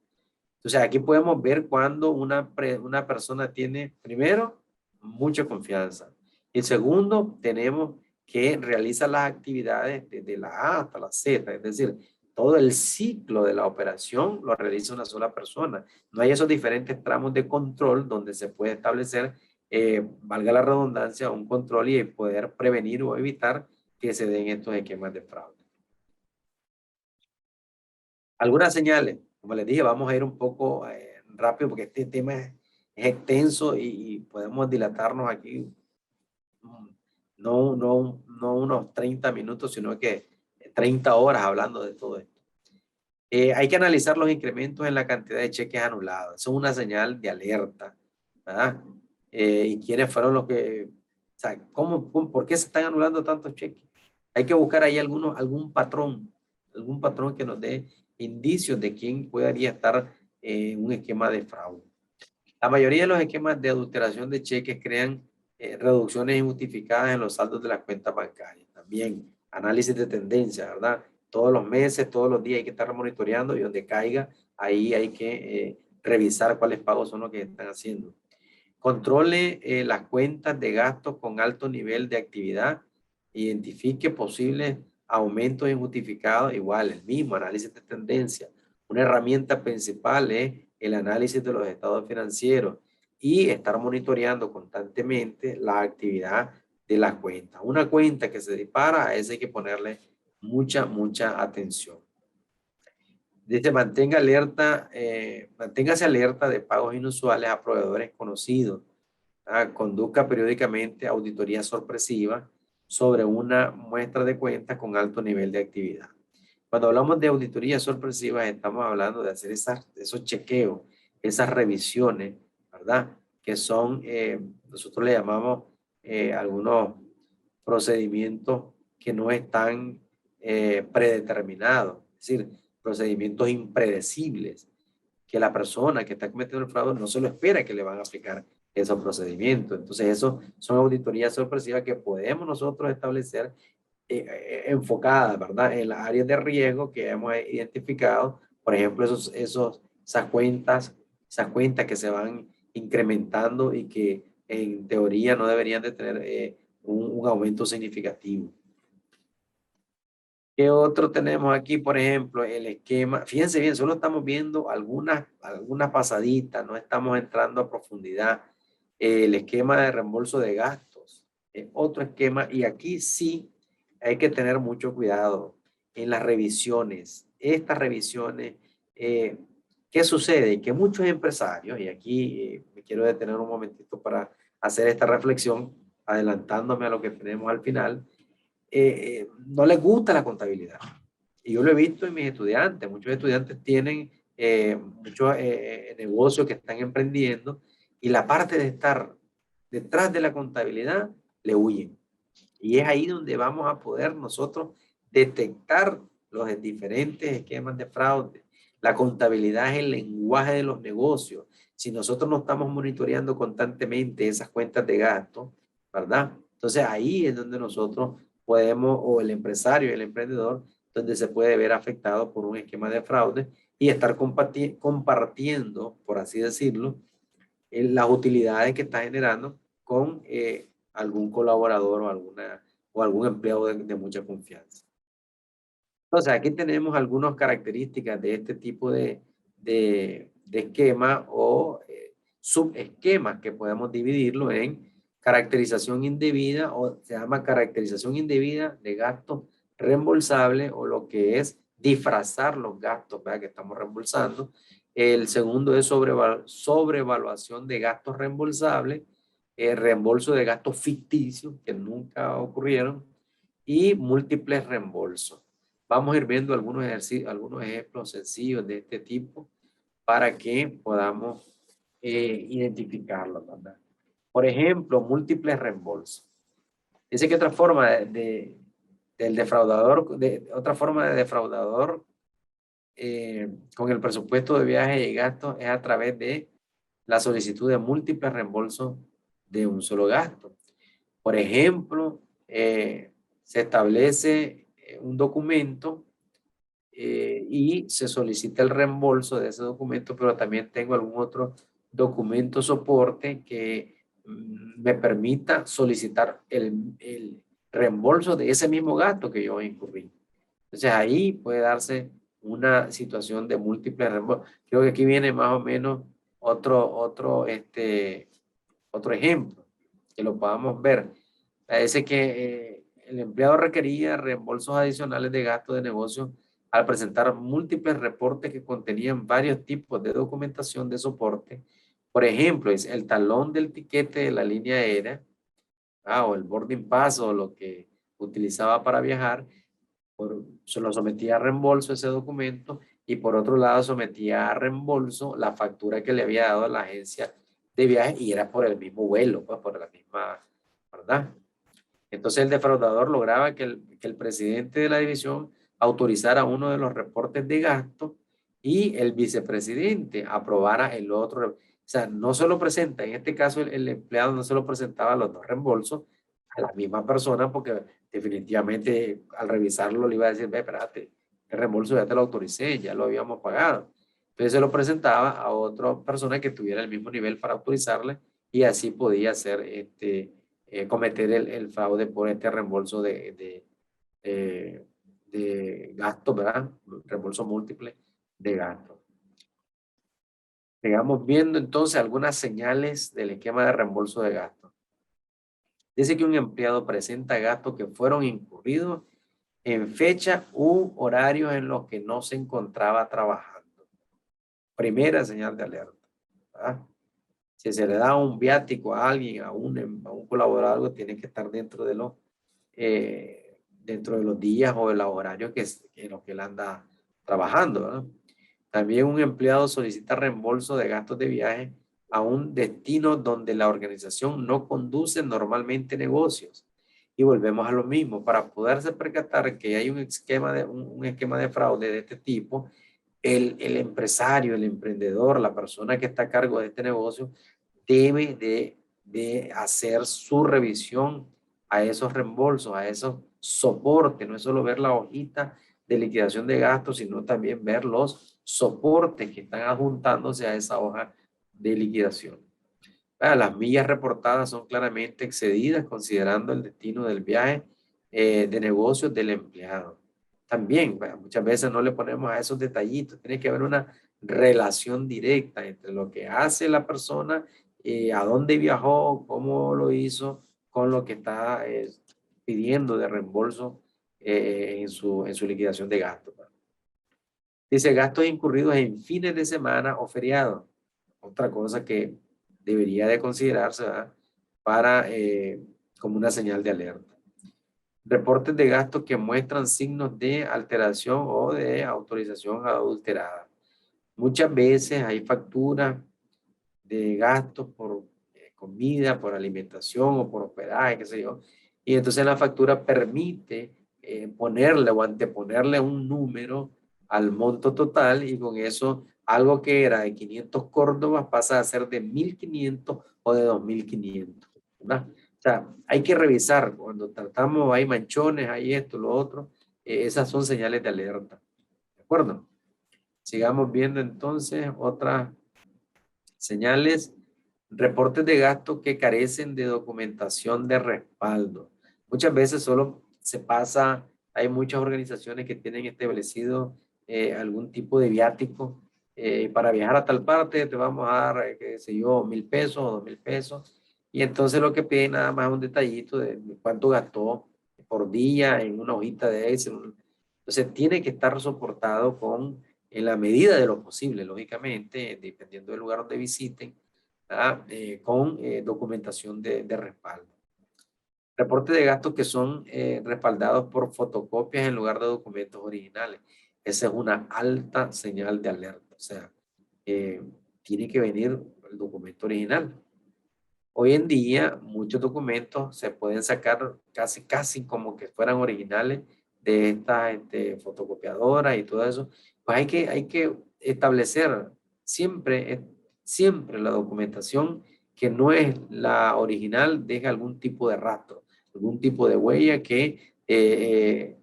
Entonces, aquí podemos ver cuando una persona tiene, primero, mucha confianza. Y segundo, tenemos que realiza las actividades desde la A hasta la Z, es decir, todo el ciclo de la operación lo realiza una sola persona. No hay esos diferentes tramos de control donde se puede establecer, valga la redundancia, un control y poder prevenir o evitar que se den estos esquemas de fraude. Algunas señales, como les dije, vamos a ir un poco rápido porque este tema es extenso y podemos dilatarnos aquí no unos 30 minutos, sino que 30 horas hablando de todo esto. Hay que analizar los incrementos en la cantidad de cheques anulados. Eso es una señal de alerta, ¿verdad? Y quiénes fueron los que, o sea, por qué se están anulando tantos cheques? Hay que buscar ahí algún patrón que nos dé indicios de quién podría estar en un esquema de fraude. La mayoría de los esquemas de adulteración de cheques crean reducciones injustificadas en los saldos de las cuentas bancarias. También análisis de tendencia, ¿verdad? Todos los meses, todos los días hay que estar monitoreando y donde caiga, ahí hay que revisar cuáles pagos son los que están haciendo. Controle las cuentas de gastos con alto nivel de actividad. Identifique posibles aumentos injustificados. Igual, el mismo análisis de tendencia. Una herramienta principal es el análisis de los estados financieros y estar monitoreando constantemente la actividad de las cuentas. Una cuenta que se dispara, a esa hay que ponerle mucha atención. Dice, manténgase alerta de pagos inusuales a proveedores conocidos. Conduzca periódicamente auditoría sorpresiva sobre una muestra de cuentas con alto nivel de actividad. Cuando hablamos de auditoría sorpresiva, estamos hablando de hacer esos chequeos, esas revisiones, ¿verdad? Que son, nosotros le llamamos algunos procedimientos que no están predeterminados, es decir, procedimientos impredecibles, que la persona que está cometiendo el fraude no se lo espera que le van a aplicar esos procedimientos. Entonces, eso son auditorías sorpresivas que podemos nosotros establecer enfocadas, ¿verdad? En las áreas de riesgo que hemos identificado, por ejemplo, esas cuentas que se van incrementando y que en teoría no deberían de tener un aumento significativo. ¿Qué otro tenemos aquí? Por ejemplo, el esquema. Fíjense bien, solo estamos viendo algunas pasaditas, no estamos entrando a profundidad. El esquema de reembolso de gastos es otro esquema y aquí sí hay que tener mucho cuidado en las revisiones. Estas revisiones, ¿qué sucede? Que muchos empresarios, y aquí me quiero detener un momentito para hacer esta reflexión, adelantándome a lo que tenemos al final, no les gusta la contabilidad. Y yo lo he visto en mis estudiantes. Muchos estudiantes tienen muchos negocios que están emprendiendo y la parte de estar detrás de la contabilidad le huyen. Y es ahí donde vamos a poder nosotros detectar los diferentes esquemas de fraude. La contabilidad es el lenguaje de los negocios. Si nosotros no estamos monitoreando constantemente esas cuentas de gasto, ¿verdad? Entonces ahí es donde nosotros podemos, o el empresario, el emprendedor, donde se puede ver afectado por un esquema de fraude y estar compartiendo, por así decirlo, las utilidades que está generando con algún colaborador o algún empleado de mucha confianza. Entonces, aquí tenemos algunas características de este tipo de esquema o subesquemas que podemos dividirlo en caracterización indebida o se llama caracterización indebida de gastos reembolsables o lo que es disfrazar los gastos, ¿verdad?, que estamos reembolsando. El segundo es sobrevaluación de gastos reembolsables, reembolso de gastos ficticios que nunca ocurrieron y múltiples reembolsos. Vamos a ir viendo algunos ejemplos sencillos de este tipo para que podamos identificarlo, ¿verdad? Por ejemplo, múltiples reembolsos. Dice que otra forma del defraudador, otra forma de defraudador con el presupuesto de viajes y gastos es a través de la solicitud de múltiples reembolsos de un solo gasto. Por ejemplo, se establece un documento y se solicita el reembolso de ese documento, pero también tengo algún otro documento soporte que me permita solicitar el reembolso de ese mismo gasto que yo incurrí. Entonces ahí puede darse una situación de múltiples reembolsos. Creo que aquí viene más o menos otro ejemplo, que lo podamos ver. Parece que el empleado requería reembolsos adicionales de gastos de negocio al presentar múltiples reportes que contenían varios tipos de documentación de soporte. Por ejemplo, es el talón del tiquete de la línea aérea, o el boarding pass o lo que utilizaba para viajar, se lo sometía a reembolso ese documento y por otro lado sometía a reembolso la factura que le había dado a la agencia de viaje y era por el mismo vuelo, pues por la misma, ¿verdad? Entonces el defraudador lograba que el presidente de la división autorizara uno de los reportes de gasto y el vicepresidente aprobara el otro. O sea, no se lo presenta, en este caso el empleado no se lo presentaba los dos reembolsos a la misma persona porque definitivamente al revisarlo le iba a decir, ve, espérate, el reembolso ya te lo autoricé, ya lo habíamos pagado. Entonces se lo presentaba a otra persona que tuviera el mismo nivel para autorizarle y así podía hacer cometer el fraude por este reembolso de gastos, ¿verdad? Reembolso múltiple de gastos. Sigamos viendo entonces algunas señales del esquema de reembolso de gastos. Dice que un empleado presenta gastos que fueron incurridos en fecha u horarios en los que no se encontraba trabajando. Primera señal de alerta, ¿verdad? Si se le da un viático a alguien, a un colaborador, algo, tiene que estar dentro de los días o de los horarios en los que él anda trabajando, ¿verdad? También un empleado solicita reembolso de gastos de viaje a un destino donde la organización no conduce normalmente negocios. Y volvemos a lo mismo, para poderse percatar que hay un esquema de fraude de este tipo, el empresario, el emprendedor, la persona que está a cargo de este negocio, debe de hacer su revisión a esos reembolsos, a esos soportes. No es solo ver la hojita de liquidación de gastos, sino también ver los soportes que están adjuntándose a esa hoja de liquidación. Las millas reportadas son claramente excedidas considerando el destino del viaje de negocios del empleado. También, muchas veces no le ponemos a esos detallitos. Tiene que haber una relación directa entre lo que hace la persona, a dónde viajó, cómo lo hizo, con lo que está pidiendo de reembolso en su liquidación de gastos. Dice gastos incurridos en fines de semana o feriados. Otra cosa que debería de considerarse, ¿verdad? Para, como una señal de alerta. Reportes de gastos que muestran signos de alteración o de autorización adulterada. Muchas veces hay facturas de gastos por comida, por alimentación o por hospedaje, qué sé yo. Y entonces la factura permite ponerle o anteponerle un número al monto total y con eso algo que era de 500 córdobas pasa a ser de 1.500 o de 2.500, ¿verdad? O sea, hay que revisar cuando tratamos, hay manchones, hay esto, lo otro, esas son señales de alerta, ¿de acuerdo? Sigamos viendo entonces otras señales, reportes de gastos que carecen de documentación de respaldo. Muchas veces solo se pasa, hay muchas organizaciones que tienen establecido algún tipo de viático. Para viajar a tal parte te vamos a dar, qué sé yo, 1.000 pesos o 2.000 pesos. Y entonces lo que piden nada más es un detallito de cuánto gastó por día en una hojita de Excel. Entonces tiene que estar soportado con, en la medida de lo posible, lógicamente, dependiendo del lugar donde visiten, con documentación de respaldo. Reportes de gastos que son respaldados por fotocopias en lugar de documentos originales. Esa es una alta señal de alerta. O sea, tiene que venir el documento original. Hoy en día, muchos documentos se pueden sacar casi como que fueran originales de estas fotocopiadoras y todo eso. Pues hay que establecer siempre la documentación que no es la original, deja algún tipo de rastro, algún tipo de huella que,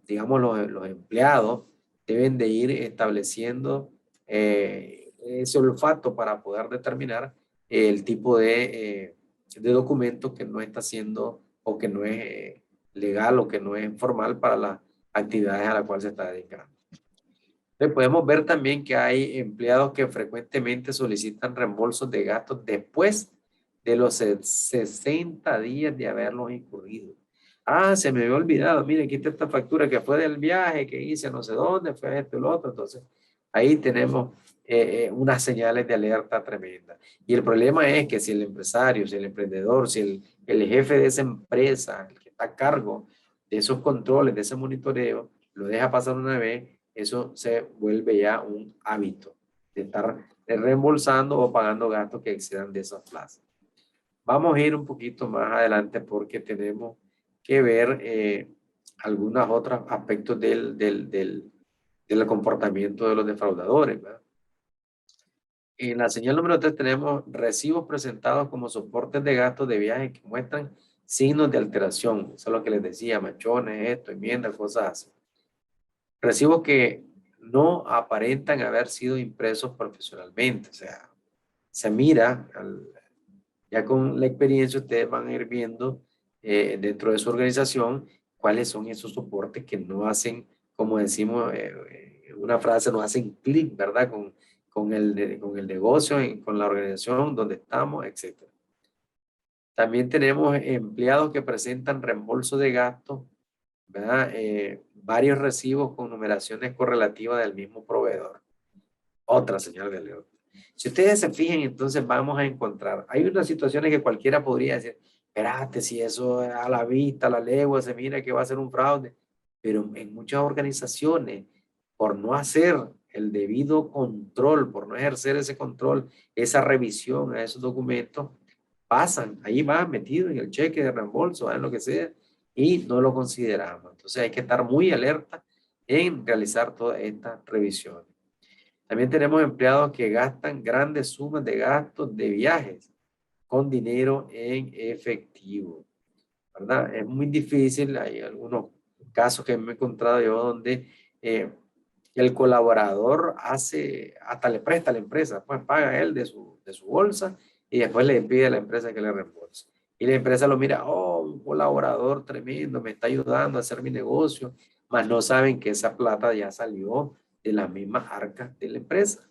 digamos, los empleados deben de ir estableciendo ese olfato para poder determinar el tipo de documento que no está haciendo o que no es legal o que no es formal para las actividades a las cuales se está dedicando. Entonces podemos ver también que hay empleados que frecuentemente solicitan reembolsos de gastos después de los 60 días de haberlos incurrido. Ah, se me había olvidado, mire, aquí está esta factura que fue del viaje que hice no sé dónde, fue esto y lo otro. Entonces, ahí tenemos unas señales de alerta tremenda. Y el problema es que si el empresario, si el emprendedor, si el jefe de esa empresa, el que está a cargo de esos controles, de ese monitoreo, lo deja pasar una vez, eso se vuelve ya un hábito de estar reembolsando o pagando gastos que excedan de esas plazas. Vamos a ir un poquito más adelante porque tenemos que ver algunos otros aspectos del comportamiento de los defraudadores, ¿verdad? En la señal número 3 tenemos recibos presentados como soportes de gastos de viaje que muestran signos de alteración. Eso es lo que les decía, machones, esto, enmiendas, cosas así. Recibos que no aparentan haber sido impresos profesionalmente. O sea, se mira ya con la experiencia ustedes van a ir viendo dentro de su organización cuáles son esos soportes que no hacen, como decimos, una frase, no hacen clic, ¿verdad? Con el negocio, con la organización donde estamos, etcétera. También tenemos empleados que presentan reembolso de gastos, ¿verdad? Varios recibos con numeraciones correlativas del mismo proveedor. Otra señal de alerta. Si ustedes se fijan, entonces vamos a encontrar, hay unas situaciones que cualquiera podría decir, espérate, si eso a la vista, a la legua, se mira que va a ser un fraude, pero en muchas organizaciones, por no hacer el debido control, por no ejercer ese control, esa revisión a esos documentos, pasan, ahí va metido en el cheque de reembolso, en lo que sea, y no lo consideramos. Entonces hay que estar muy alerta en realizar todas estas revisiones. También tenemos empleados que gastan grandes sumas de gastos de viajes con dinero en efectivo, ¿verdad? Es muy difícil, hay algunos casos que me he encontrado yo donde eh, el colaborador hace, hasta le presta a la empresa, pues paga él de su bolsa y después le pide a la empresa que le reembolse. Y la empresa lo mira, oh, un colaborador tremendo, me está ayudando a hacer mi negocio, mas no saben que esa plata ya salió de las mismas arcas de la empresa.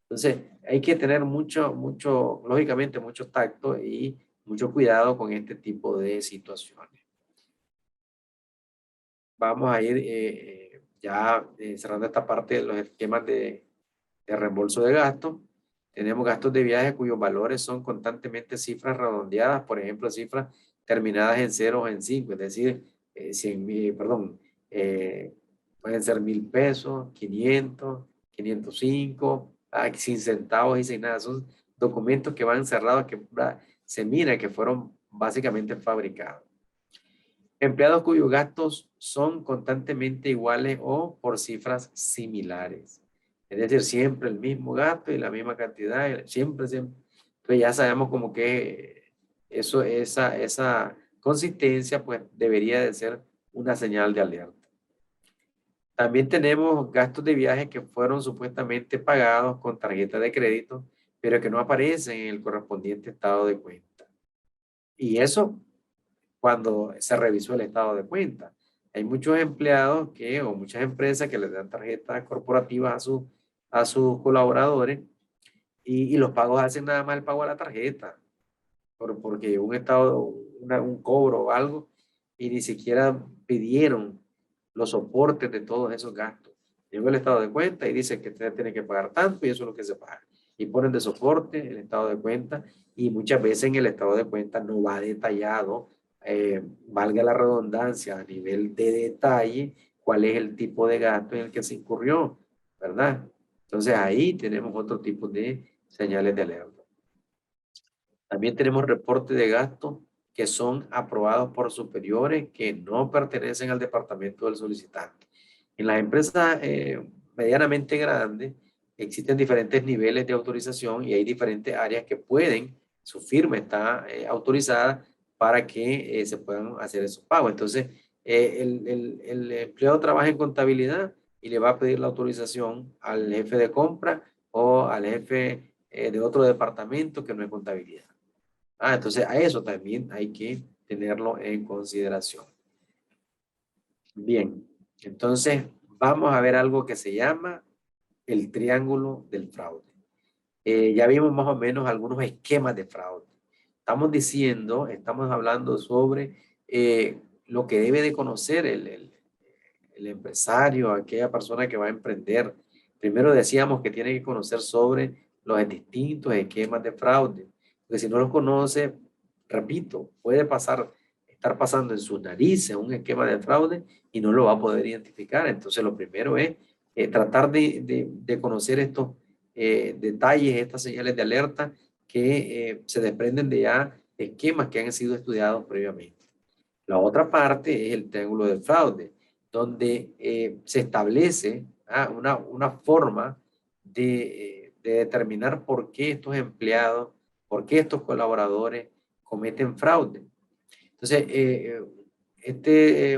Entonces, hay que tener lógicamente, mucho tacto y mucho cuidado con este tipo de situaciones. Vamos a ir ya cerrando esta parte de los esquemas de reembolso de gastos. Tenemos gastos de viaje cuyos valores son constantemente cifras redondeadas, por ejemplo, cifras terminadas en 0 o en 5, es decir, 100 mil, perdón, pueden ser 1,000 pesos, 500, 505, sin centavos y sin nada. Son documentos que van cerrados, que se mira que fueron básicamente fabricados. Empleados cuyos gastos son constantemente iguales o por cifras similares. Es decir, siempre el mismo gasto y la misma cantidad, siempre, siempre. Entonces ya sabemos como que esa consistencia pues debería de ser una señal de alerta. También tenemos gastos de viaje que fueron supuestamente pagados con tarjeta de crédito, pero que no aparecen en el correspondiente estado de cuenta. Y eso cuando se revisó el estado de cuenta. Hay muchos empleados o muchas empresas que les dan tarjetas corporativas a sus colaboradores y los pagos hacen nada más el pago a la tarjeta, porque un estado, un cobro o algo, y ni siquiera pidieron los soportes de todos esos gastos. Llegó el estado de cuenta y dice que usted tiene que pagar tanto y eso es lo que se paga. Y ponen de soporte el estado de cuenta y muchas veces en el estado de cuenta no va detallado, valga la redundancia, a nivel de detalle, cuál es el tipo de gasto en el que se incurrió, ¿verdad? Entonces ahí tenemos otro tipo de señales de alerta. También tenemos reportes de gastos que son aprobados por superiores que no pertenecen al departamento del solicitante. En las empresas medianamente grandes existen diferentes niveles de autorización y hay diferentes áreas que pueden, su firma está autorizada para que se puedan hacer esos pagos. Entonces, el empleado trabaja en contabilidad y le va a pedir la autorización al jefe de compra o al jefe de otro departamento que no es contabilidad. Entonces a eso también hay que tenerlo en consideración. Bien, entonces vamos a ver algo que se llama el triángulo del fraude. Ya vimos más o menos algunos esquemas de fraude. Estamos hablando sobre lo que debe de conocer el empresario, aquella persona que va a emprender. Primero decíamos que tiene que conocer sobre los distintos esquemas de fraude, porque si no los conoce, repito, puede estar pasando en sus narices un esquema de fraude y no lo va a poder identificar. Entonces, lo primero es tratar de conocer estos detalles, estas señales de alerta que se desprenden de ya esquemas que han sido estudiados previamente. La otra parte es el triángulo del fraude, donde se establece una forma de determinar por qué estos empleados, por qué estos colaboradores cometen fraude. Entonces,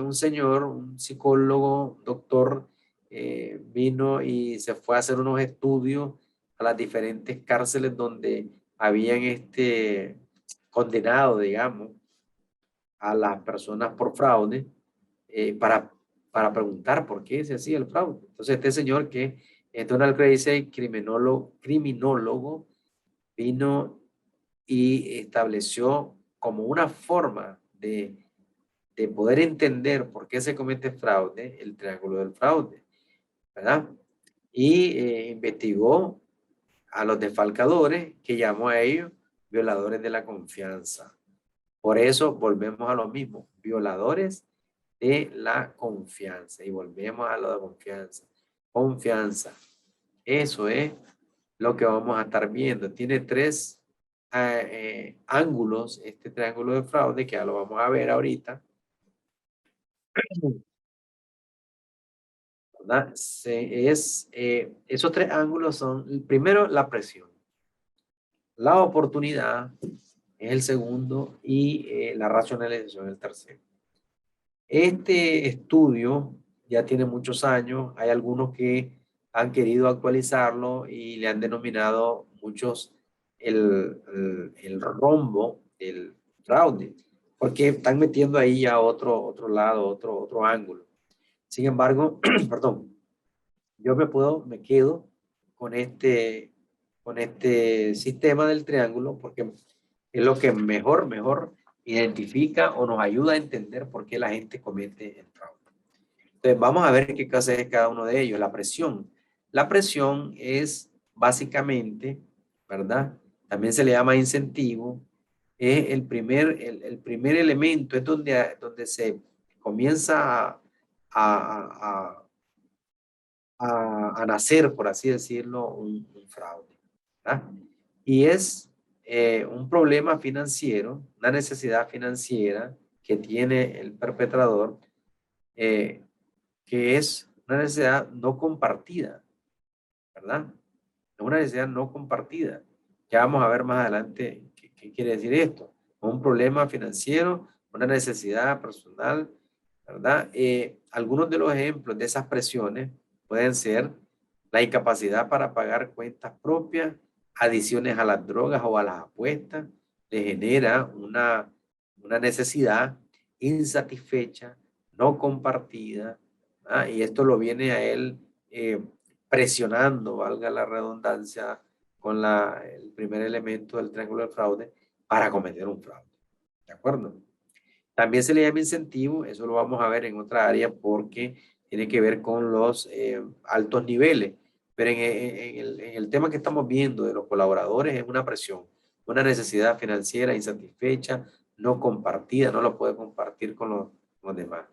un señor, un psicólogo, doctor, vino y se fue a hacer unos estudios a las diferentes cárceles donde habían condenado, digamos, a las personas por fraude para preguntar por qué se hacía el fraude. Entonces, este señor que es Donald Gracie, criminólogo, vino y estableció como una forma de poder entender por qué se comete fraude, el triángulo del fraude, ¿verdad? Y investigó a los defalcadores, que llamó a ellos violadores de la confianza. Por eso volvemos a lo mismo, violadores de la confianza. Y volvemos a lo de confianza. Confianza. Eso es lo que vamos a estar viendo. Tiene tres ángulos, este triángulo de fraude, que ya lo vamos a ver ahorita. ¿Verdad? Esos tres ángulos son, primero, la presión. La oportunidad es el segundo y la racionalización es el tercero. Este estudio ya tiene muchos años, hay algunos que han querido actualizarlo y le han denominado muchos el rombo del fraude, porque están metiendo ahí ya otro lado, otro ángulo. Sin embargo, perdón, yo me quedo con este sistema del triángulo porque es lo que mejor identifica o nos ayuda a entender por qué la gente comete el fraude. Entonces, vamos a ver qué clase es cada uno de ellos. La presión. La presión es básicamente, ¿verdad? También se le llama incentivo. Es el primer elemento, es donde se comienza a, a nacer, por así decirlo, un fraude, ¿verdad? Y es un problema financiero, una necesidad financiera que tiene el perpetrador, eh, que es una necesidad no compartida, ¿verdad? Es una necesidad no compartida. Ya vamos a ver más adelante qué quiere decir esto. Un problema financiero, una necesidad personal, ¿verdad? Algunos de los ejemplos de esas presiones pueden ser la incapacidad para pagar cuentas propias, adiciones a las drogas o a las apuestas, le genera una necesidad insatisfecha, no compartida, ¿ah? Y esto lo viene a él presionando, valga la redundancia, con el primer elemento del triángulo del fraude para cometer un fraude. ¿De acuerdo? También se le llama incentivo, eso lo vamos a ver en otra área porque tiene que ver con los altos niveles. Pero en el tema que estamos viendo de los colaboradores es una presión, una necesidad financiera insatisfecha, no compartida, no lo puede compartir con los demás.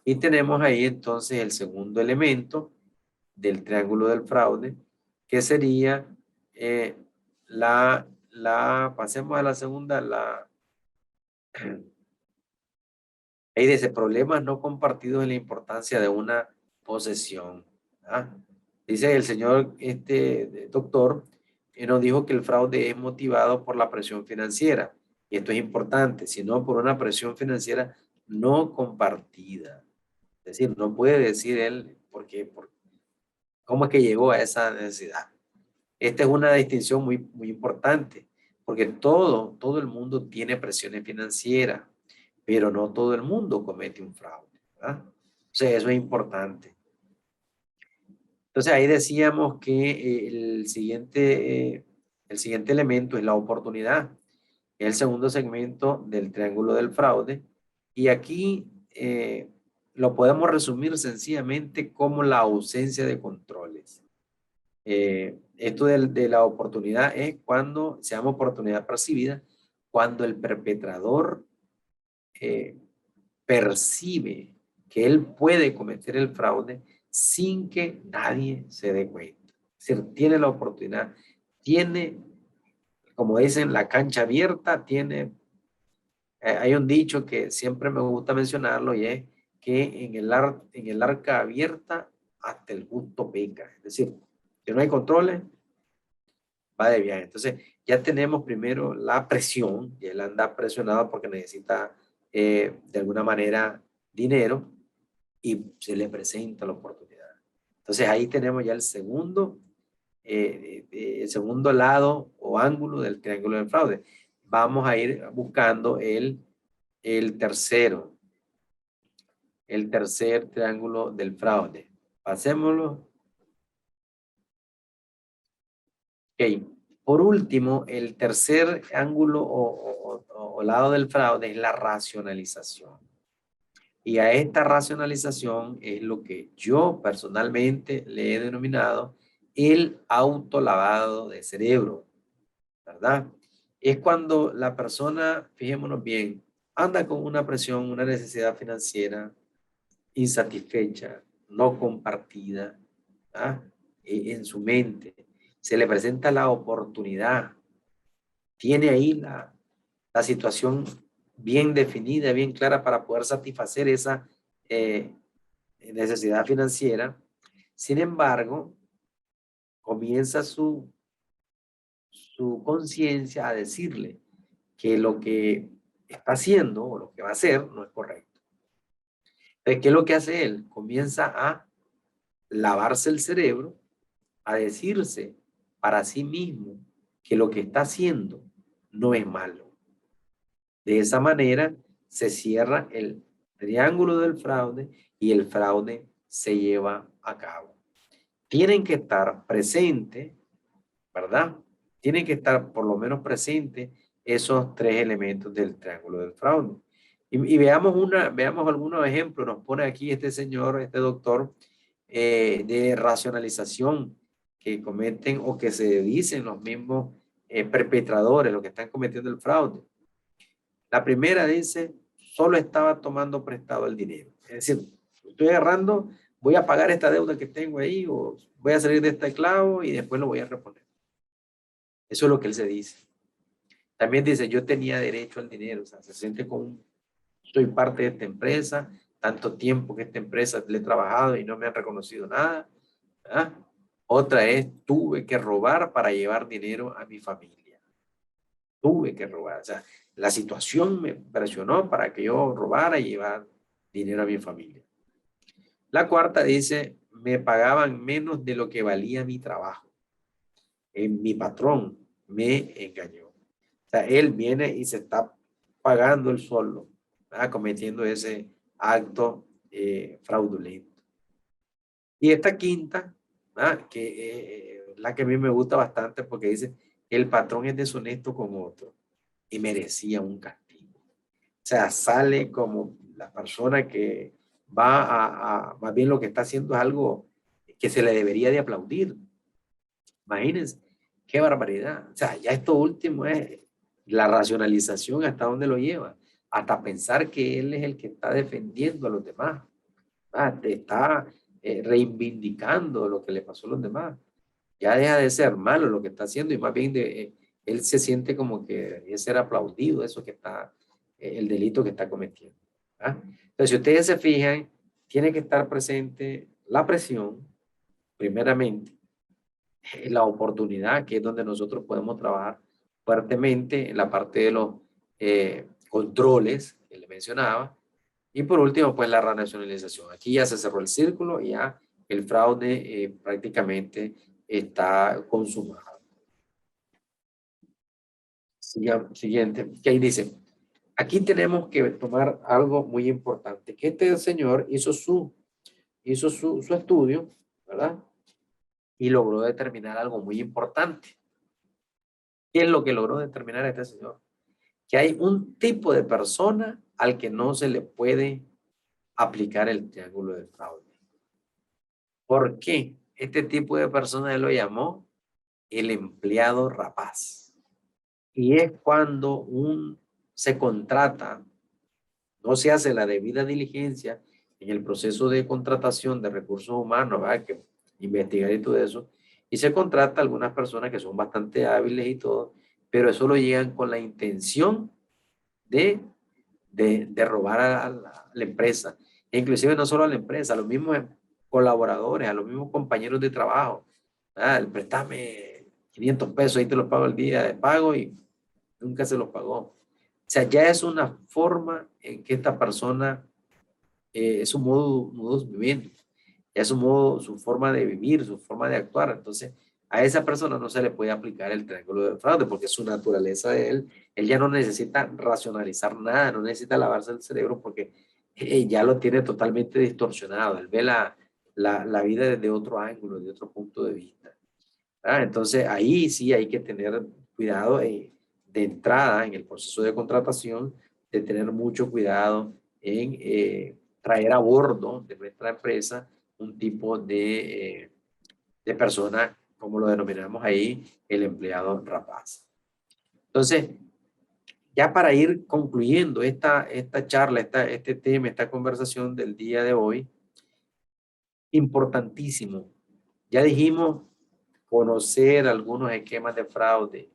Y tenemos ahí entonces el segundo elemento del triángulo del fraude, que sería eh, pasemos a la segunda, ahí dice problemas no compartidos en la importancia de una posesión. ¿Ah? Dice el señor doctor que nos dijo que el fraude es motivado por la presión financiera. Y esto es importante, sino por una presión financiera no compartida. Es decir, no puede decir él cómo es que llegó a esa necesidad. Esta es una distinción muy importante, porque todo el mundo tiene presiones financieras, pero no todo el mundo comete un fraude, ¿verdad? O sea, eso es importante. Entonces ahí decíamos que el siguiente elemento es la oportunidad, es el segundo segmento del triángulo del fraude, y aquí lo podemos resumir sencillamente como la ausencia de controles. Esto de la oportunidad es cuando se llama oportunidad percibida, cuando el perpetrador percibe que él puede cometer el fraude sin que nadie se dé cuenta. Es decir, tiene la oportunidad, tiene, como dicen, la cancha abierta, tiene, hay un dicho que siempre me gusta mencionarlo y es que en el arca abierta hasta el justo peca. Es decir, si no hay controles, va de viaje. Entonces, ya tenemos primero la presión, y él anda presionado porque necesita de alguna manera dinero y se le presenta la oportunidad. Entonces, ahí tenemos ya el segundo lado o ángulo del triángulo del fraude. Vamos a ir buscando el tercero, el tercer triángulo del fraude. Pasémoslo. Ok. Por último, el tercer ángulo o lado del fraude es la racionalización. Y a esta racionalización es lo que yo personalmente le he denominado el autolavado de cerebro, ¿verdad? Es cuando la persona, fijémonos bien, anda con una presión, una necesidad financiera insatisfecha, no compartida, ¿ah? En su mente. Se le presenta la oportunidad, tiene ahí la situación bien definida, bien clara para poder satisfacer esa necesidad financiera. Sin embargo, comienza su conciencia a decirle que lo que está haciendo o lo que va a hacer no es correcto. Entonces, ¿qué es lo que hace él? Comienza a lavarse el cerebro, a decirse para sí mismo que lo que está haciendo no es malo. De esa manera se cierra el triángulo del fraude y el fraude se lleva a cabo. Tienen que estar presentes, ¿verdad? Tienen que estar por lo menos presentes esos tres elementos del triángulo del fraude. Y veamos algunos ejemplos. Nos pone aquí este señor, este doctor, de racionalización que cometen o que se dicen los mismos perpetradores, los que están cometiendo el fraude. La primera dice, solo estaba tomando prestado el dinero. Es decir, estoy agarrando, voy a pagar esta deuda que tengo ahí o voy a salir de este clavo y después lo voy a reponer. Eso es lo que él se dice. También dice, yo tenía derecho al dinero, o sea, se siente como, soy parte de esta empresa, tanto tiempo que esta empresa le he trabajado y no me han reconocido nada. ¿Ah? Otra es, tuve que robar para llevar dinero a mi familia. Tuve que robar, o sea, la situación me presionó para que yo robara y llevar dinero a mi familia. La cuarta dice, me pagaban menos de lo que valía mi trabajo. Mi patrón me engañó. O sea, él viene y se está pagando el sueldo, ¿verdad? Cometiendo ese acto fraudulento. Y esta quinta, ¿verdad? Que la que a mí me gusta bastante porque dice, el patrón es deshonesto con otro y merecía un castigo. O sea, sale como la persona que más bien lo que está haciendo es algo que se le debería de aplaudir. Imagínense, qué barbaridad. O sea, ya esto último es la racionalización hasta dónde lo lleva. Hasta pensar que él es el que está defendiendo a los demás. Te está reivindicando lo que le pasó a los demás. Ya deja de ser malo lo que está haciendo y más bien él se siente como que debe ser aplaudido eso que está, el delito que está cometiendo. ¿Ah? Entonces, si ustedes se fijan, tiene que estar presente la presión, primeramente, la oportunidad, que es donde nosotros podemos trabajar fuertemente en la parte de los controles que le mencionaba. Y por último, pues la renacionalización. Aquí ya se cerró el círculo y ya el fraude prácticamente está consumado. Siguiente, que ahí dice, aquí tenemos que tomar algo muy importante, que este señor hizo su estudio, ¿verdad? Y logró determinar algo muy importante. ¿Qué es lo que logró determinar este señor? Que hay un tipo de persona al que no se le puede aplicar el triángulo del fraude. ¿Por qué? Este tipo de persona él lo llamó el empleado rapaz. Y es cuando se contrata, no se hace la debida diligencia en el proceso de contratación de recursos humanos, ¿verdad? Que investigar y todo eso, y se contrata a algunas personas que son bastante hábiles y todo, pero eso lo llegan con la intención de, de robar a la empresa. E inclusive no solo a la empresa, a los mismos colaboradores, a los mismos compañeros de trabajo. Ah, préstame 500 pesos, ahí te los pago el día de pago y nunca se los pagó. O sea, ya es una forma en que esta persona, es un modus vivendi, ya es un modo, su forma de vivir, su forma de actuar. Entonces, a esa persona no se le puede aplicar el triángulo del fraude porque es su naturaleza de él ya no necesita racionalizar nada, no necesita lavarse el cerebro porque ya lo tiene totalmente distorsionado, él ve la vida desde otro ángulo, de otro punto de vista. Entonces, ahí sí hay que tener cuidado de entrada en el proceso de contratación, de tener mucho cuidado en traer a bordo de nuestra empresa un tipo de persona, como lo denominamos ahí, el empleado rapaz. Entonces, ya para ir concluyendo esta charla, este tema, esta conversación del día de hoy, importantísimo. Ya dijimos conocer algunos esquemas de fraude,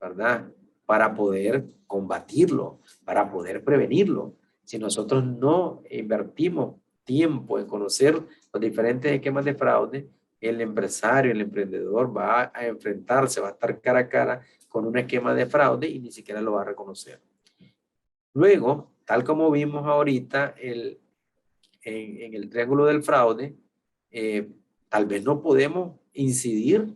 ¿verdad? Para poder combatirlo, para poder prevenirlo. Si nosotros no invertimos tiempo en conocer los diferentes esquemas de fraude, el empresario, el emprendedor va a enfrentarse, va a estar cara a cara con un esquema de fraude y ni siquiera lo va a reconocer. Luego, tal como vimos ahorita en el triángulo del fraude, tal vez no podemos incidir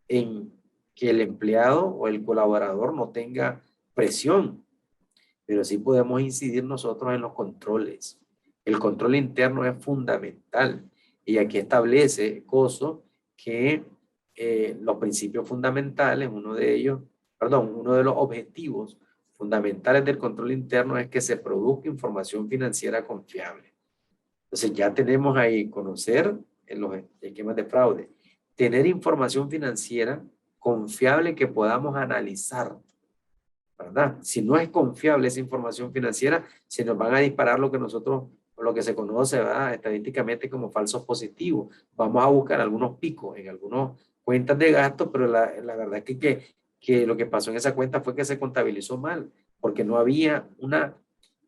en que el empleado o el colaborador no tenga presión, pero sí podemos incidir nosotros en los controles. El control interno es fundamental y aquí establece COSO que los principios fundamentales, uno de los objetivos fundamentales del control interno es que se produzca información financiera confiable. Entonces ya tenemos ahí conocer en los esquemas de fraude, tener información financiera confiable que podamos analizar, ¿verdad? Si no es confiable esa información financiera, se nos van a disparar lo que nosotros, lo que se conoce, ¿verdad? Estadísticamente como falsos positivos. Vamos a buscar algunos picos en algunas cuentas de gastos, pero la verdad es que lo que pasó en esa cuenta fue que se contabilizó mal, porque no había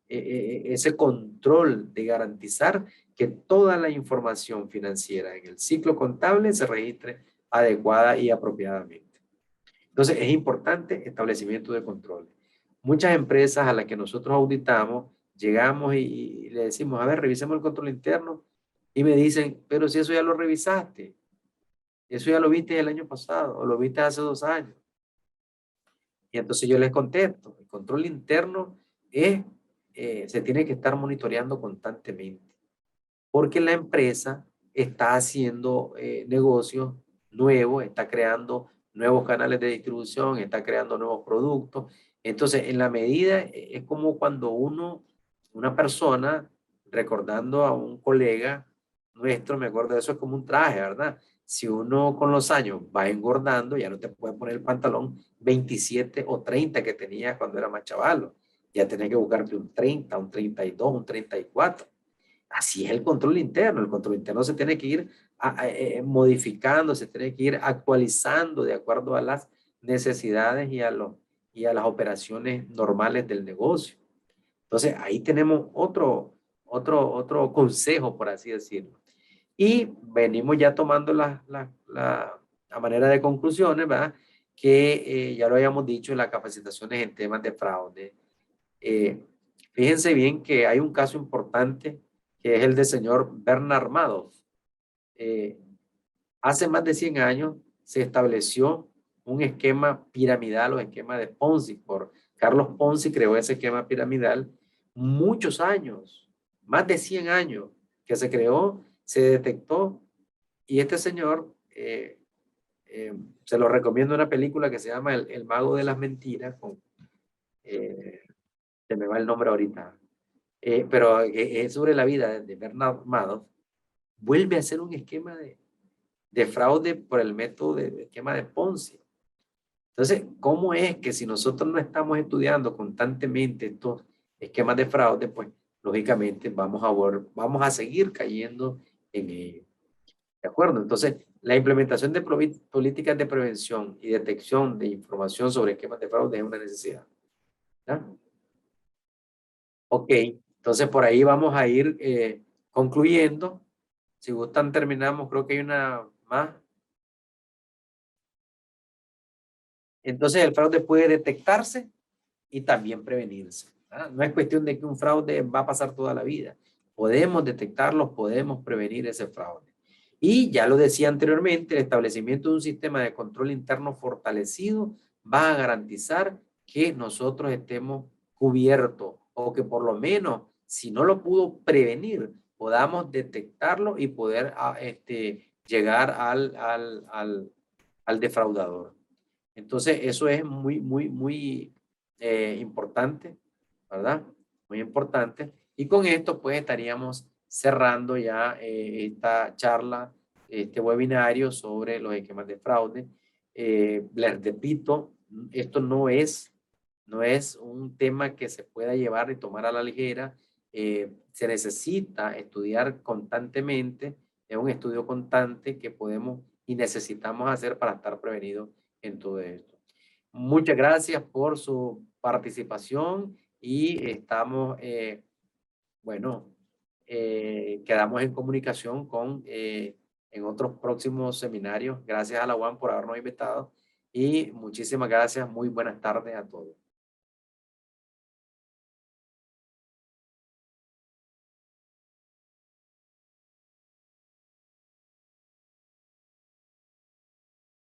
ese control de garantizar que toda la información financiera en el ciclo contable se registre adecuada y apropiadamente. Entonces, es importante establecimiento de control. Muchas empresas a las que nosotros auditamos, llegamos y le decimos, a ver, revisemos el control interno, y me dicen, pero si eso ya lo revisaste, eso ya lo viste el año pasado, o lo viste hace 2 años. Y entonces yo les contesto, el control interno se tiene que estar monitoreando constantemente, porque la empresa está haciendo negocios nuevos, está creando nuevos canales de distribución, está creando nuevos productos. Entonces, en la medida, es como cuando una persona, recordando a un colega nuestro, me acuerdo de eso, es como un traje, ¿verdad? Si uno con los años va engordando, ya no te puede poner el pantalón 27 o 30 que tenías cuando era más chavalo. Ya tenés que buscarte un 30, un 32, un 34. Así es el control interno. El control interno se tiene que ir modificando, se tiene que ir actualizando de acuerdo a las necesidades y a las operaciones normales del negocio. Entonces, ahí tenemos otro consejo, por así decirlo. Y venimos ya tomando la manera de conclusiones, ¿verdad? Que ya lo habíamos dicho en las capacitaciones en temas de fraude. Eh, Fíjense bien que hay un caso importante que es el del señor Bernard Madoff. Eh, Hace más de 100 años se estableció un esquema piramidal o esquema de Ponzi. Carlos Ponzi creó ese esquema piramidal muchos años, más de 100 años que se creó, se detectó y este señor, se lo recomiendo una película que se llama El Mago de las Mentiras, se me va el nombre ahorita, pero es sobre la vida de Bernard Madoff, vuelve a ser un esquema de fraude por el método de esquema de Ponzi. Entonces, ¿cómo es que si nosotros no estamos estudiando constantemente estos esquemas de fraude, pues lógicamente vamos a seguir cayendo en ello? ¿De acuerdo? Entonces, la implementación de políticas de prevención y detección de información sobre esquemas de fraude es una necesidad. ¿Ya? Ok, entonces por ahí vamos a ir concluyendo. Si gustan, terminamos. Creo que hay una más. Entonces, el fraude puede detectarse y también prevenirse. ¿Ah? No es cuestión de que un fraude va a pasar toda la vida. Podemos detectarlo, podemos prevenir ese fraude. Y ya lo decía anteriormente, el establecimiento de un sistema de control interno fortalecido va a garantizar que nosotros estemos cubiertos o que por lo menos, si no lo pudo prevenir, podamos detectarlo y poder llegar al defraudador. Entonces, eso es muy importante, ¿verdad? Muy importante. Y con esto, pues, estaríamos cerrando ya esta charla, este webinario sobre los esquemas de fraude. Les repito, esto no es un tema que se pueda llevar y tomar a la ligera. Se necesita estudiar constantemente, es un estudio constante que podemos y necesitamos hacer para estar prevenidos en todo esto. Muchas gracias por su participación y estamos, bueno, quedamos en comunicación en otros próximos seminarios. Gracias a la UAM por habernos invitado y muchísimas gracias. Muy buenas tardes a todos.